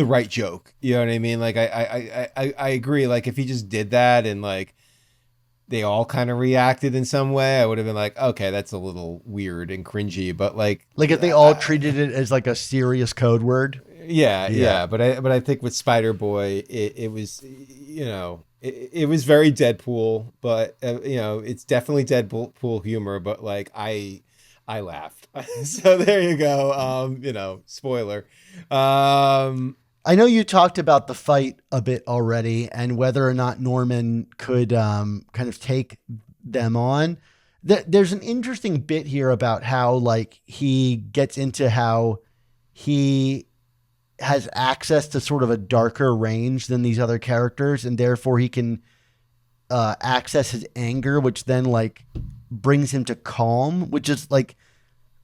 right joke. You know what I mean? Like I agree. Like if he just did that and like they all kind of reacted in some way, I would have been like, okay, that's a little weird and cringy. But like if they all treated it as like a serious code word. Yeah. But I think with Spider-Boy, it was, you know, it was very Deadpool, but you know, it's definitely Deadpool humor. But like I laughed. So there you go. You know, spoiler. I know you talked about the fight a bit already and whether or not Norman could kind of take them on. There's an interesting bit here about how like he gets into how he has access to sort of a darker range than these other characters, and therefore he can access his anger, which then like brings him to calm, which is like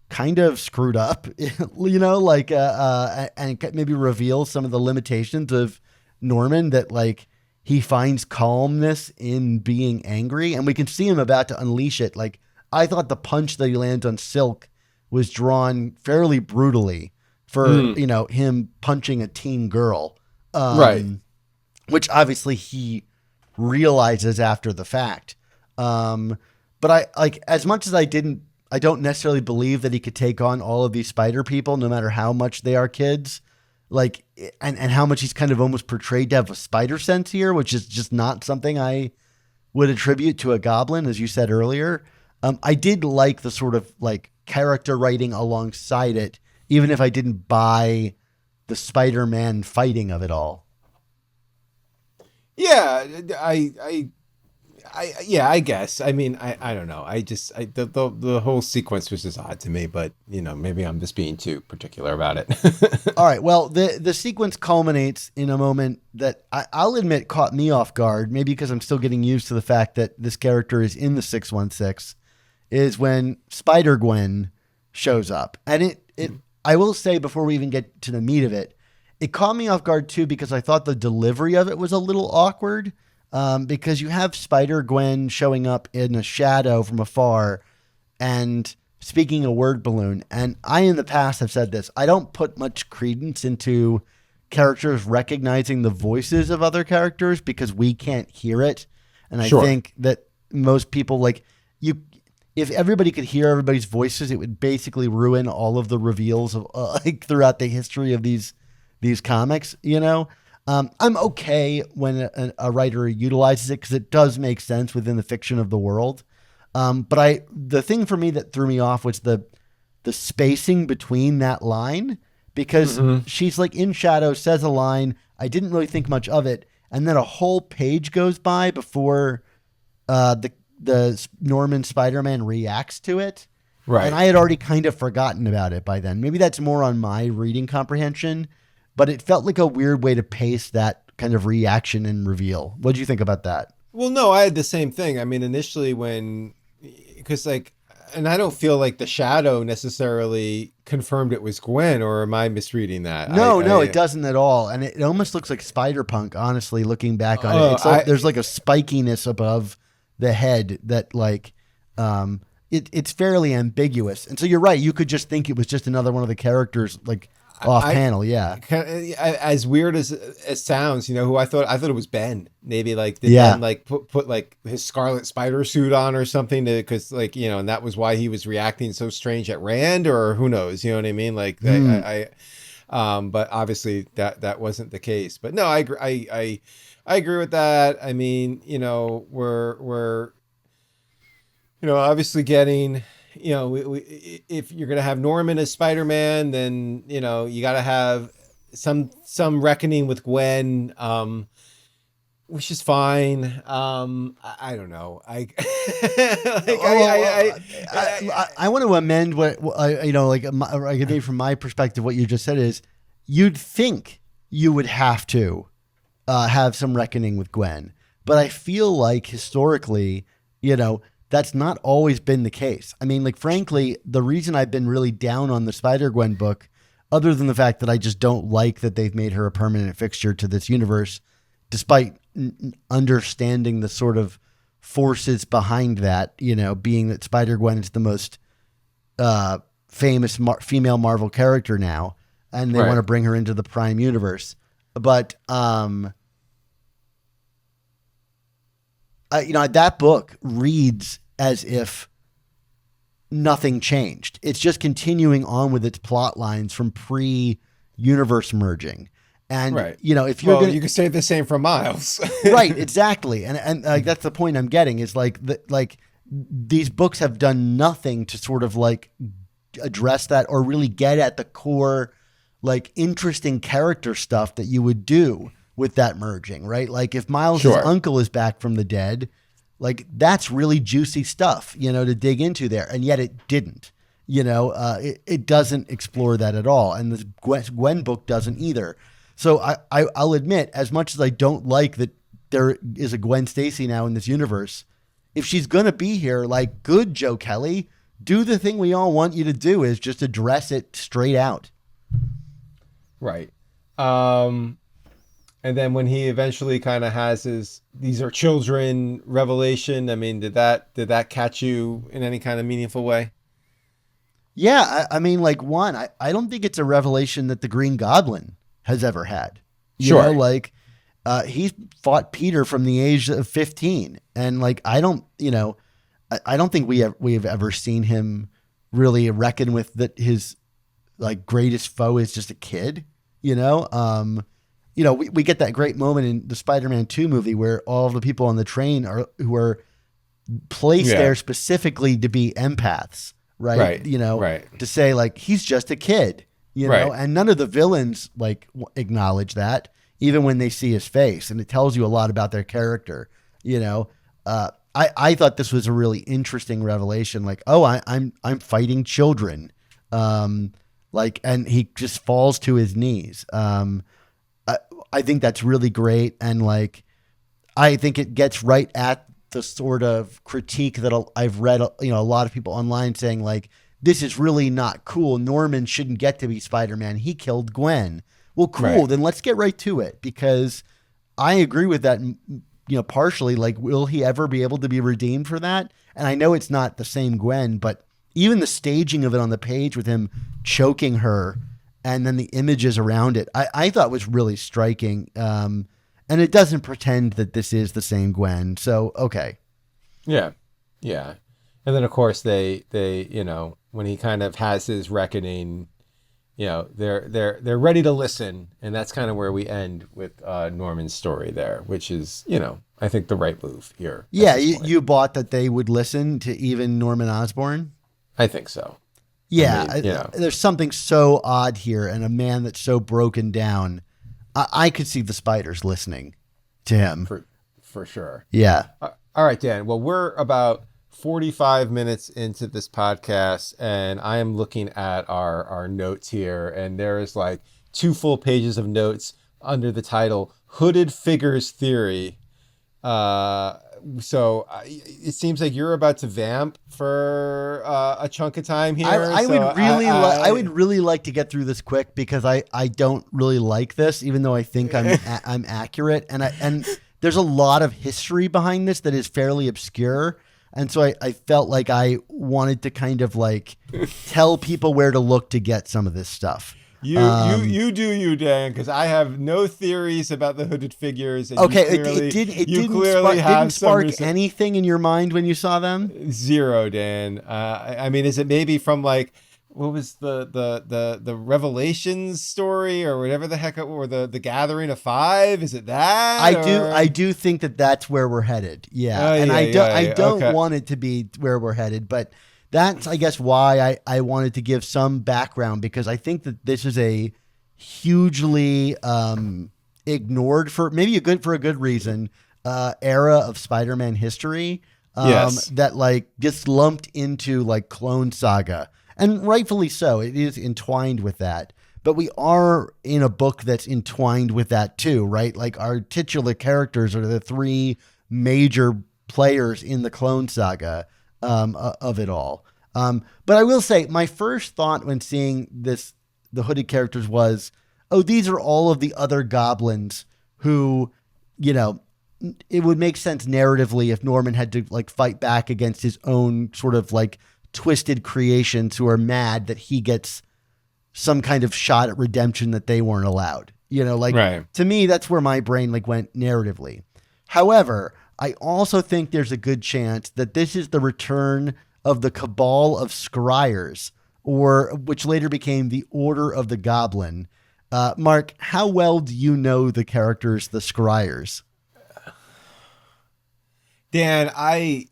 kind of screwed up, you know, like, and maybe reveals some of the limitations of Norman, that like he finds calmness in being angry, and we can see him about to unleash it. Like, I thought the punch that he lands on Silk was drawn fairly brutally for, you know, him punching a teen girl. Right. Which obviously he realizes after the fact. But I like, as much as I don't necessarily believe that he could take on all of these spider people, no matter how much they are kids, like, and how much he's kind of almost portrayed to have a spider sense here, which is just not something I would attribute to a goblin, as you said earlier. I did like the sort of like character writing alongside it, even if I didn't buy the Spider-Man fighting of it all. Yeah, I guess. I mean, I don't know. The whole sequence was just odd to me, but you know, maybe I'm just being too particular about it. All right. Well, the sequence culminates in a moment that I'll admit caught me off guard, maybe because I'm still getting used to the fact that this character is in the 616, is when Spider-Gwen shows up. And I will say, before we even get to the meat of it, it caught me off guard too, because I thought the delivery of it was a little awkward. Because you have Spider-Gwen showing up in a shadow from afar and speaking a word balloon. And I, in the past, have said this. I don't put much credence into characters recognizing the voices of other characters because we can't hear it. And I think that most people, like, if everybody could hear everybody's voices, it would basically ruin all of the reveals of like throughout the history of these comics, you know? I'm okay when a writer utilizes it because it does make sense within the fiction of the world. But the thing for me that threw me off was the spacing between that line, because she's like in shadow, says a line. I didn't really think much of it. and then a whole page goes by before the Norman Spider-Man reacts to it. Right. And I had already kind of forgotten about it by then. Maybe that's more on my reading comprehension, but it felt like a weird way to pace that kind of reaction and reveal. What do you think about that? Well, no, I had the same thing. I mean, initially because like, and I don't feel like the shadow necessarily confirmed it was Gwen, or am I misreading that? No, it doesn't at all. And it almost looks like Spider-Punk, honestly, looking back on it. It's like, there's like a spikiness above the head that like, it's fairly ambiguous. And so you're right. You could just think it was just another one of the characters like off panel. Yeah. As weird as it sounds, who I thought it was Ben. Maybe like Ben like put like his Scarlet Spider suit on or something because like, and that was why he was reacting so strange at Rand, or who knows, you know what I mean? Like but obviously that wasn't the case. But no, I agree with that. I mean, we're obviously getting, if you're going to have Norman as Spider-Man, then, you got to have some reckoning with Gwen, which is fine. I don't know. I want to amend what, maybe from my perspective, what you just said is you'd think you would have to have some reckoning with Gwen, but I feel like historically, that's not always been the case. I mean, like, frankly, the reason I've been really down on the Spider-Gwen book, other than the fact that I just don't like that they've made her a permanent fixture to this universe, despite understanding the sort of forces behind that, being that Spider-Gwen is the most famous female Marvel character now, and they want to bring her into the Prime universe. But, that book reads as if nothing changed. It's just continuing on with its plot lines from pre-universe merging. And, if you're you could say the same for Miles. Right, exactly. And that's the point I'm getting is these books have done nothing to sort of like address that or really get at the core, like interesting character stuff that you would do with that merging, right? Like if Miles' uncle is back from the dead, like that's really juicy stuff, to dig into there. And yet it didn't, it doesn't explore that at all. And the Gwen book doesn't either. So I'll admit, as much as I don't like that there is a Gwen Stacy now in this universe, if she's going to be here, like, good, Joe Kelly, do the thing we all want you to do, is just address it straight out. Right. And then when he eventually kind of has his "these are children" revelation, I mean, did that catch you in any kind of meaningful way? Yeah, I mean, like, one, I don't think it's a revelation that the Green Goblin has ever had. You know, like, he fought Peter from the age of 15, and like, I don't think we have ever seen him really reckon with that his like greatest foe is just a kid. We get that great moment in the Spider-Man 2 movie where all of the people on the train who are placed there specifically to be empaths, right? To say like, he's just a kid, and none of the villains like acknowledge that, even when they see his face, and it tells you a lot about their character. I thought this was a really interesting revelation. Like, oh, I'm fighting children, and he just falls to his knees. I think that's really great. And like, I think it gets right at the sort of critique that I've read, a lot of people online saying like, this is really not cool. Norman shouldn't get to be Spider-Man. He killed Gwen. Well, cool. Then let's get right to it, because I agree with that, partially. Like, will he ever be able to be redeemed for that? And I know it's not the same Gwen, but even the staging of it on the page with him choking her and then the images around it, I thought was really striking. And it doesn't pretend that this is the same Gwen. So, okay. Yeah. Yeah. And then of course they, when he kind of has his reckoning, they're ready to listen. And that's kind of where we end with Norman's story there, which is, I think the right move here. Yeah. You bought that they would listen to even Norman Osborn? I think so. Yeah, I mean, there's something so odd here, and a man that's so broken down. I could see the spiders listening to him. For sure. Yeah. All right, Dan. Well, we're about 45 minutes into this podcast, and I am looking at our notes here, and there is like 2 full pages of notes under the title Hooded Figures Theory. So it seems like you're about to vamp for a chunk of time here. I would really like to get through this quick because I don't really like this, even though I think I'm accurate, and there's a lot of history behind this that is fairly obscure. And so I felt like I wanted to kind of like tell people where to look to get some of this stuff. You do you, Dan, because I have no theories about the hooded figures. And okay, it didn't spark anything in your mind when you saw them? Zero, Dan. I mean, is it maybe from like, what was the Revelations story or whatever the heck, or the Gathering of Five? Is it that? I do think that that's where we're headed. Yeah, I don't want it to be where we're headed, but that's, I guess, why I wanted to give some background, because I think that this is a hugely ignored, for maybe a good reason, era of Spider-Man history. That like gets lumped into like Clone Saga, and rightfully so. It is entwined with that, but we are in a book that's entwined with that too, right? Like our titular characters are the 3 major players in the Clone Saga. Of it all. But I will say my first thought when seeing the hooded characters was, oh, these are all of the other goblins who, you know, it would make sense narratively if Norman had to like fight back against his own sort of like twisted creations who are mad that he gets some kind of shot at redemption that they weren't allowed, you know, like To me, that's where my brain like went narratively. However, I also think there's a good chance that this is the return of the Cabal of Scryers, which later became the Order of the Goblin. Mark, how well do you know the characters, the Scryers? Dan, I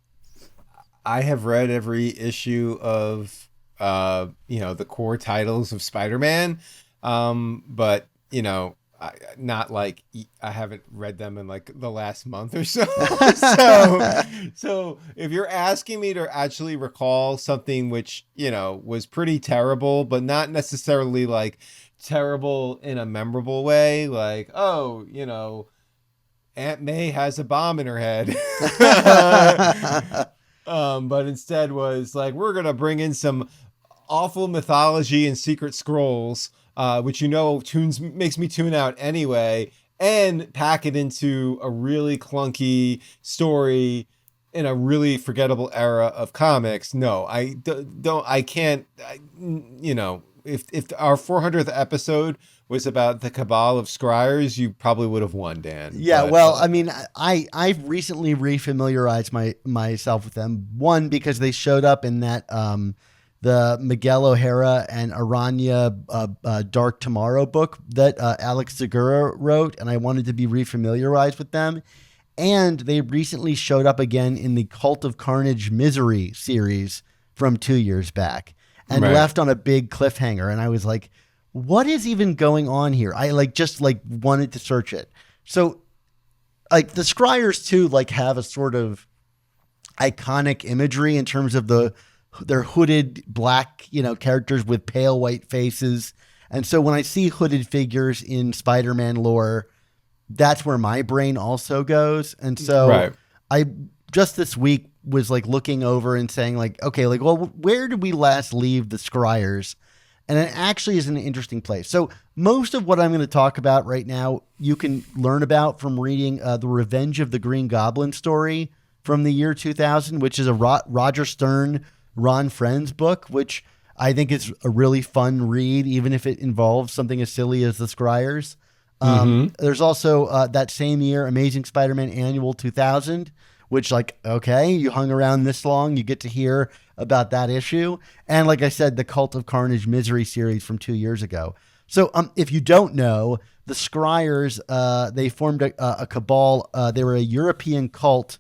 have read every issue of the core titles of Spider-Man, but not like I haven't read them in like the last month or so. So if you're asking me to actually recall something which, was pretty terrible, but not necessarily like terrible in a memorable way, like, oh, Aunt May has a bomb in her head. But instead was like, we're going to bring in some awful mythology and secret scrolls, which makes me tune out anyway, and pack it into a really clunky story in a really forgettable era of comics. No, I can't. If our 400th episode was about the Cabal of Scryers, you probably would have won, Dan. Yeah, but, well, I mean, I've recently refamiliarized myself with them. One, because they showed up in that the Miguel O'Hara and Aranya Dark Tomorrow book that Alex Segura wrote, and I wanted to be refamiliarized with them. And they recently showed up again in the Cult of Carnage Misery series from 2 years back, and left on a big cliffhanger. And I was like, what is even going on here? I just wanted to search it. So like the Scryers too, have a sort of iconic imagery in terms of their hooded black, characters with pale white faces. And so when I see hooded figures in Spider-Man lore, that's where my brain also goes. And so I just this week was looking over and saying okay, well, where did we last leave the Scryers? And it actually is an interesting place. So most of what I'm going to talk about right now, you can learn about from reading the Revenge of the Green Goblin story from the year 2000, which is a Roger Stern, Ron Friends book, which I think is a really fun read, even if it involves something as silly as the Scryers. There's also that same year, Amazing Spider-Man Annual 2000, which okay, you hung around this long, you get to hear about that issue. And like I said, the Cult of Carnage Misery series from 2 years ago. So if you don't know, the Scryers, they formed a cabal. They were a European cult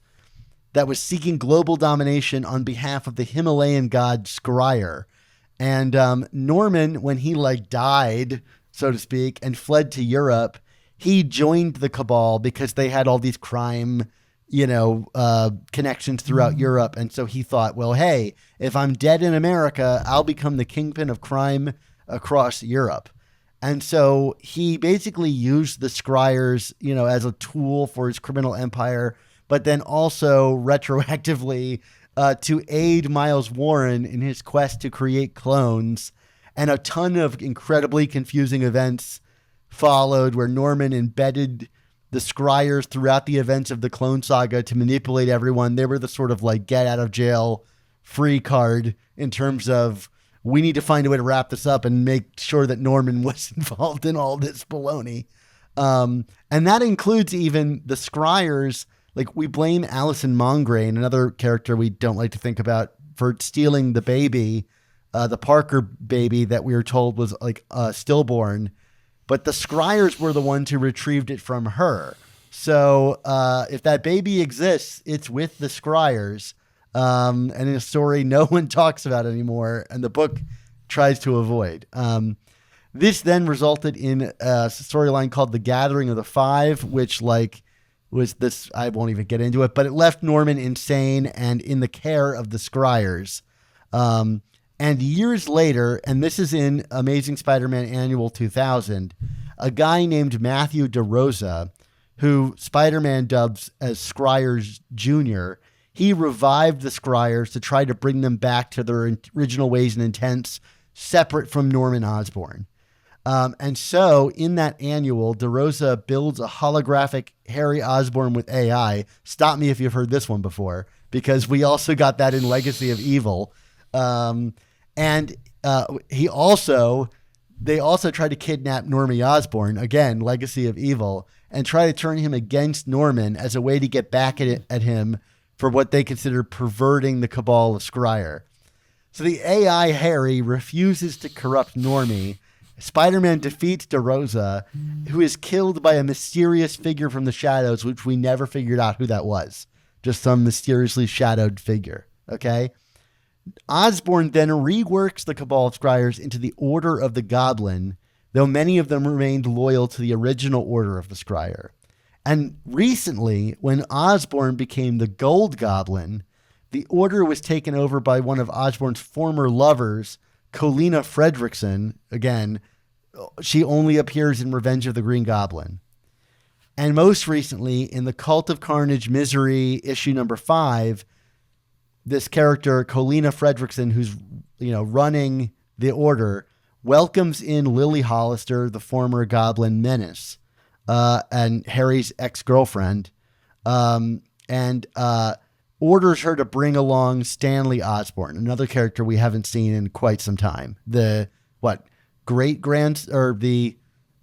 that was seeking global domination on behalf of the Himalayan god Scryer. And Norman, when he died, so to speak, and fled to Europe, he joined the Cabal because they had all these crime, connections throughout Europe. And so he thought, well, hey, if I'm dead in America, I'll become the kingpin of crime across Europe. And so he basically used the Scryers, as a tool for his criminal empire, but then also retroactively to aid Miles Warren in his quest to create clones. And a ton of incredibly confusing events followed where Norman embedded the Scryers throughout the events of the Clone Saga to manipulate everyone. They were the sort of like get out of jail free card in terms of, we need to find a way to wrap this up and make sure that Norman was involved in all this baloney. And that includes even the Scryers. Like, we blame Alison Mongrain, another character we don't like to think about, for stealing the baby, the Parker baby that we were told was like stillborn. But the Scryers were the ones who retrieved it from her. So if that baby exists, it's with the Scryers. And in a story no one talks about anymore, and the book tries to avoid. This then resulted in a storyline called The Gathering of the Five, which was this, I won't even get into it, but it left Norman insane and in the care of the Scryers. And years later, and this is in Amazing Spider-Man Annual 2000, a guy named Matthew DeRosa, who Spider-Man dubs as Scryers Jr., he revived the Scryers to try to bring them back to their original ways and intents, separate from Norman Osborn. And so in that annual, DeRosa builds a holographic Harry Osborn with AI. Stop me if you've heard this one before, because we also got that in Legacy of Evil. They also tried to kidnap Normie Osborn, again, Legacy of Evil, and try to turn him against Norman as a way to get back at him for what they consider perverting the Cabal of Scryer. So the AI Harry refuses to corrupt Normie. Spider-Man defeats DeRosa, who is killed by a mysterious figure from the shadows, which we never figured out who that was. Just some mysteriously shadowed figure. Okay? Osborn then reworks the Cabal of Scryers into the Order of the Goblin, though many of them remained loyal to the original Order of the Scryer. And recently, when Osborn became the Gold Goblin, the Order was taken over by one of Osborn's former lovers, Colina Fredrickson. Again, she only appears in Revenge of the Green Goblin. And most recently, in the Cult of Carnage Misery issue number 5, this character, Colina Fredrickson, who's running the Order, welcomes in Lily Hollister, the former Goblin Menyz, and Harry's ex-girlfriend, and orders her to bring along Stanley Osborn, another character we haven't seen in quite some time. The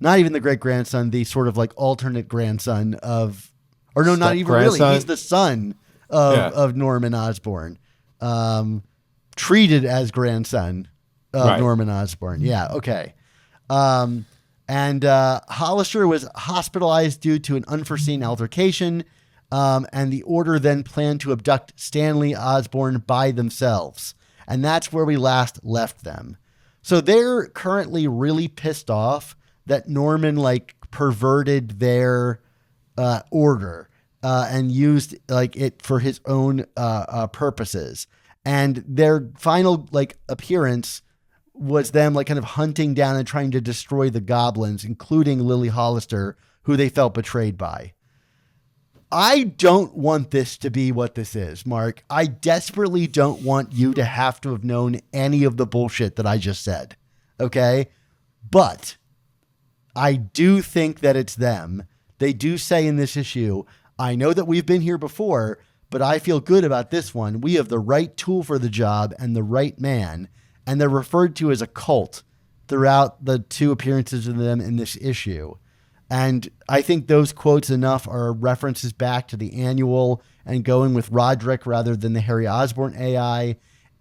not even the great-grandson, the sort of like alternate grandson of, or no, not even grandson. Really, he's the son of Norman Osborn, treated as grandson of Norman Osborn. Yeah, okay. And Hollister was hospitalized due to an unforeseen altercation, and the Order then planned to abduct Stanley Osborn by themselves. And that's where we last left them. So they're currently really pissed off that Norman perverted their order and used it for his own purposes. And their final appearance was them kind of hunting down and trying to destroy the goblins, including Lily Hollister, who they felt betrayed by. I don't want this to be what this is, Mark. I desperately don't want you to have to have known any of the bullshit that I just said. Okay? But I do think that it's them. They do say in this issue, I know that we've been here before, but I feel good about this one. We have the right tool for the job and the right man. And they're referred to as a cult throughout the 2 appearances of them in this issue. And I think those quotes enough are references back to the annual and going with Roderick rather than the Harry Osborn AI.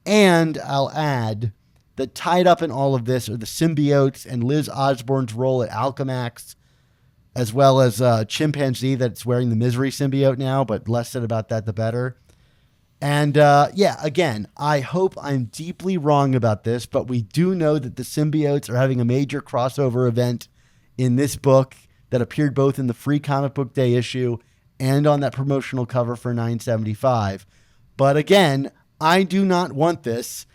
And I'll add that tied up in all of this are the symbiotes and Liz Osborn's role at Alchemax, as well as Chimpanzee that's wearing the Misery symbiote now, but less said about that, the better. And again, I hope I'm deeply wrong about this, but we do know that the symbiotes are having a major crossover event in this book that appeared both in the free comic book day issue and on that promotional cover for $9.75. But again, I do not want this.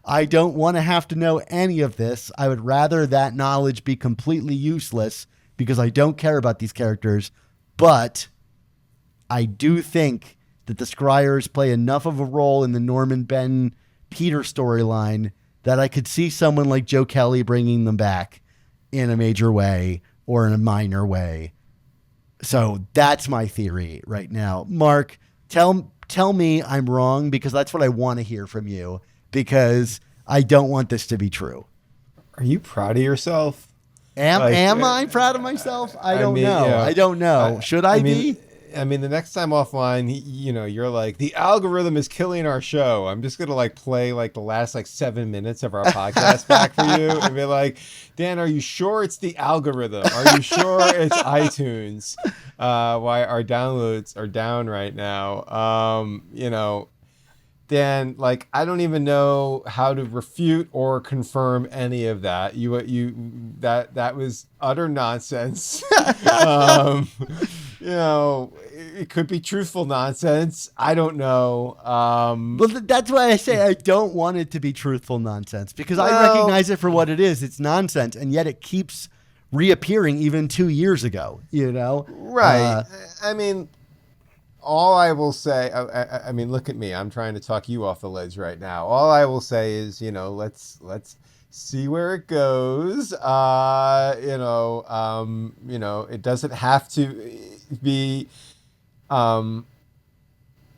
I don't want to have to know any of this. I would rather that knowledge be completely useless because I don't care about these characters. But I do think that the Scryers play enough of a role in the Norman Ben Peter storyline that I could see someone like Joe Kelly bringing them back in a major way or in a minor way. So that's my theory right now. Mark, tell me I'm wrong, because that's what I want to hear from you, because I don't want this to be true. Are you proud of yourself? Am I proud of myself? I don't know. Yeah. I don't know. Should I be? I mean, the next time offline, you're like, the algorithm is killing our show. I'm just going to play the last 7 minutes of our podcast back for you and be like, Dan, are you sure it's the algorithm? Are you sure it's iTunes? Why our downloads are down right now. Dan, I don't even know how to refute or confirm any of that. That was utter nonsense. It could be truthful nonsense. I don't know. Well, that's why I say I don't want it to be truthful nonsense, because I recognize it for what it is. It's nonsense, and yet it keeps reappearing even 2 years ago, Right. All I will say, I mean, look at me. I'm trying to talk you off the ledge right now. All I will say is, let's see where it goes. It doesn't have to be,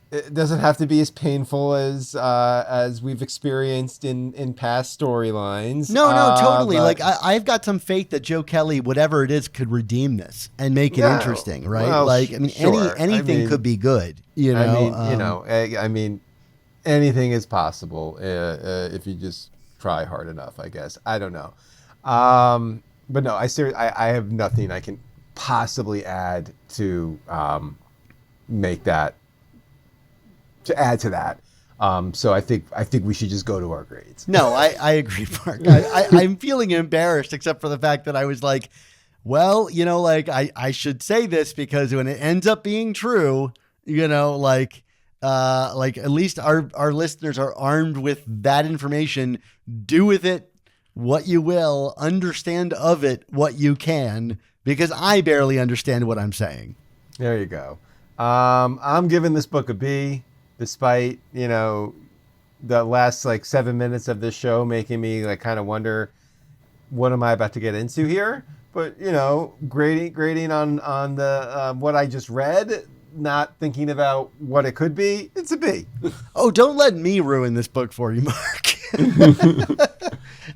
it doesn't have to be as painful as we've experienced in past storylines. No, totally. I've got some faith that Joe Kelly, whatever it is, could redeem this and make it interesting, right? Well, sure. Anything could be good. Anything is possible if you just try hard enough, I guess. I don't know. But no, I have nothing I can possibly add to make that. To add to that. So I think we should just go to our grades. No, I agree, Mark. I'm feeling embarrassed, except for the fact that I was like, well, I should say this, because when it ends up being true, at least our listeners are armed with that information. Do with it what you will, understand of it what you can, because I barely understand what I'm saying. There you go. I'm giving this book a B. Despite, the last 7 minutes of this show making me kind of wonder, what am I about to get into here? But, grading on the what I just read, not thinking about what it could be, it's a B. Oh, don't let me ruin this book for you, Mark.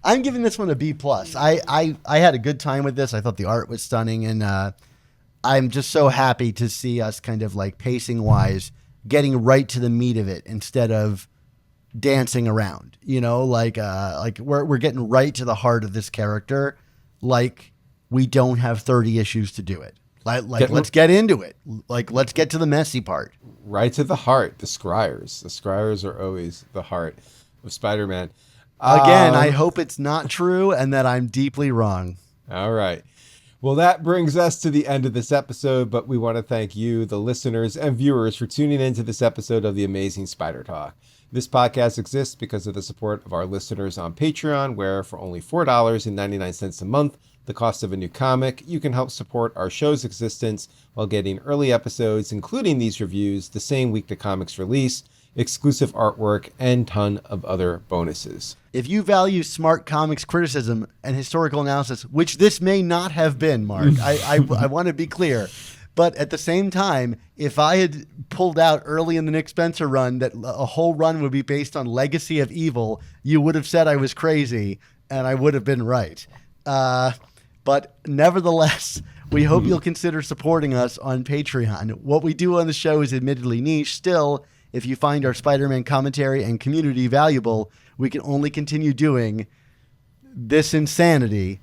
I'm giving this one a B+. I had a good time with this. I thought the art was stunning, and I'm just so happy to see us kind of pacing-wise getting right to the meat of it instead of dancing around, we're getting right to the heart of this character. We don't have 30 issues to do it. Let's get into it. Let's get to the messy part. Right to the heart. The Scryers. The Scryers are always the heart of Spider-Man. Again, I hope it's not true and that I'm deeply wrong. All right. Well, that brings us to the end of this episode, but we want to thank you, the listeners and viewers, for tuning into this episode of the Amazing Spider Talk. This podcast exists because of the support of our listeners on Patreon, where for only $4.99 a month, the cost of a new comic, you can help support our show's existence while getting early episodes, including these reviews, the same week the comics release, exclusive artwork, and ton of other bonuses. If you value smart comics criticism and historical analysis, which this may not have been, Mark, I want to be clear. But at the same time, if I had pulled out early in the Nick Spencer run that a whole run would be based on Legacy of Evil, you would have said I was crazy, and I would have been right. But nevertheless, we hope you'll consider supporting us on Patreon. What we do on the show is admittedly niche. Still, if you find our Spider-Man commentary and community valuable, we can only continue doing this insanity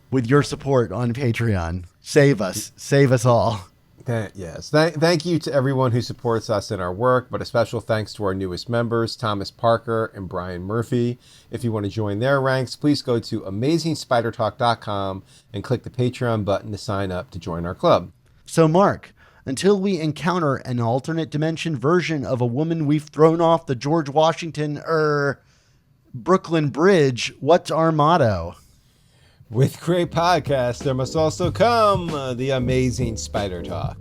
with your support on Patreon. Save us all. Yes. Thank you to everyone who supports us in our work, but a special thanks to our newest members, Thomas Parker and Brian Murphy. If you want to join their ranks, please go to amazingspidertalk.com and click the Patreon button to sign up to join our club. So, Mark, until we encounter an alternate dimension version of a woman we've thrown off the George Washington, Brooklyn Bridge, what's our motto? With great podcasts, there must also come the amazing Spider Talk.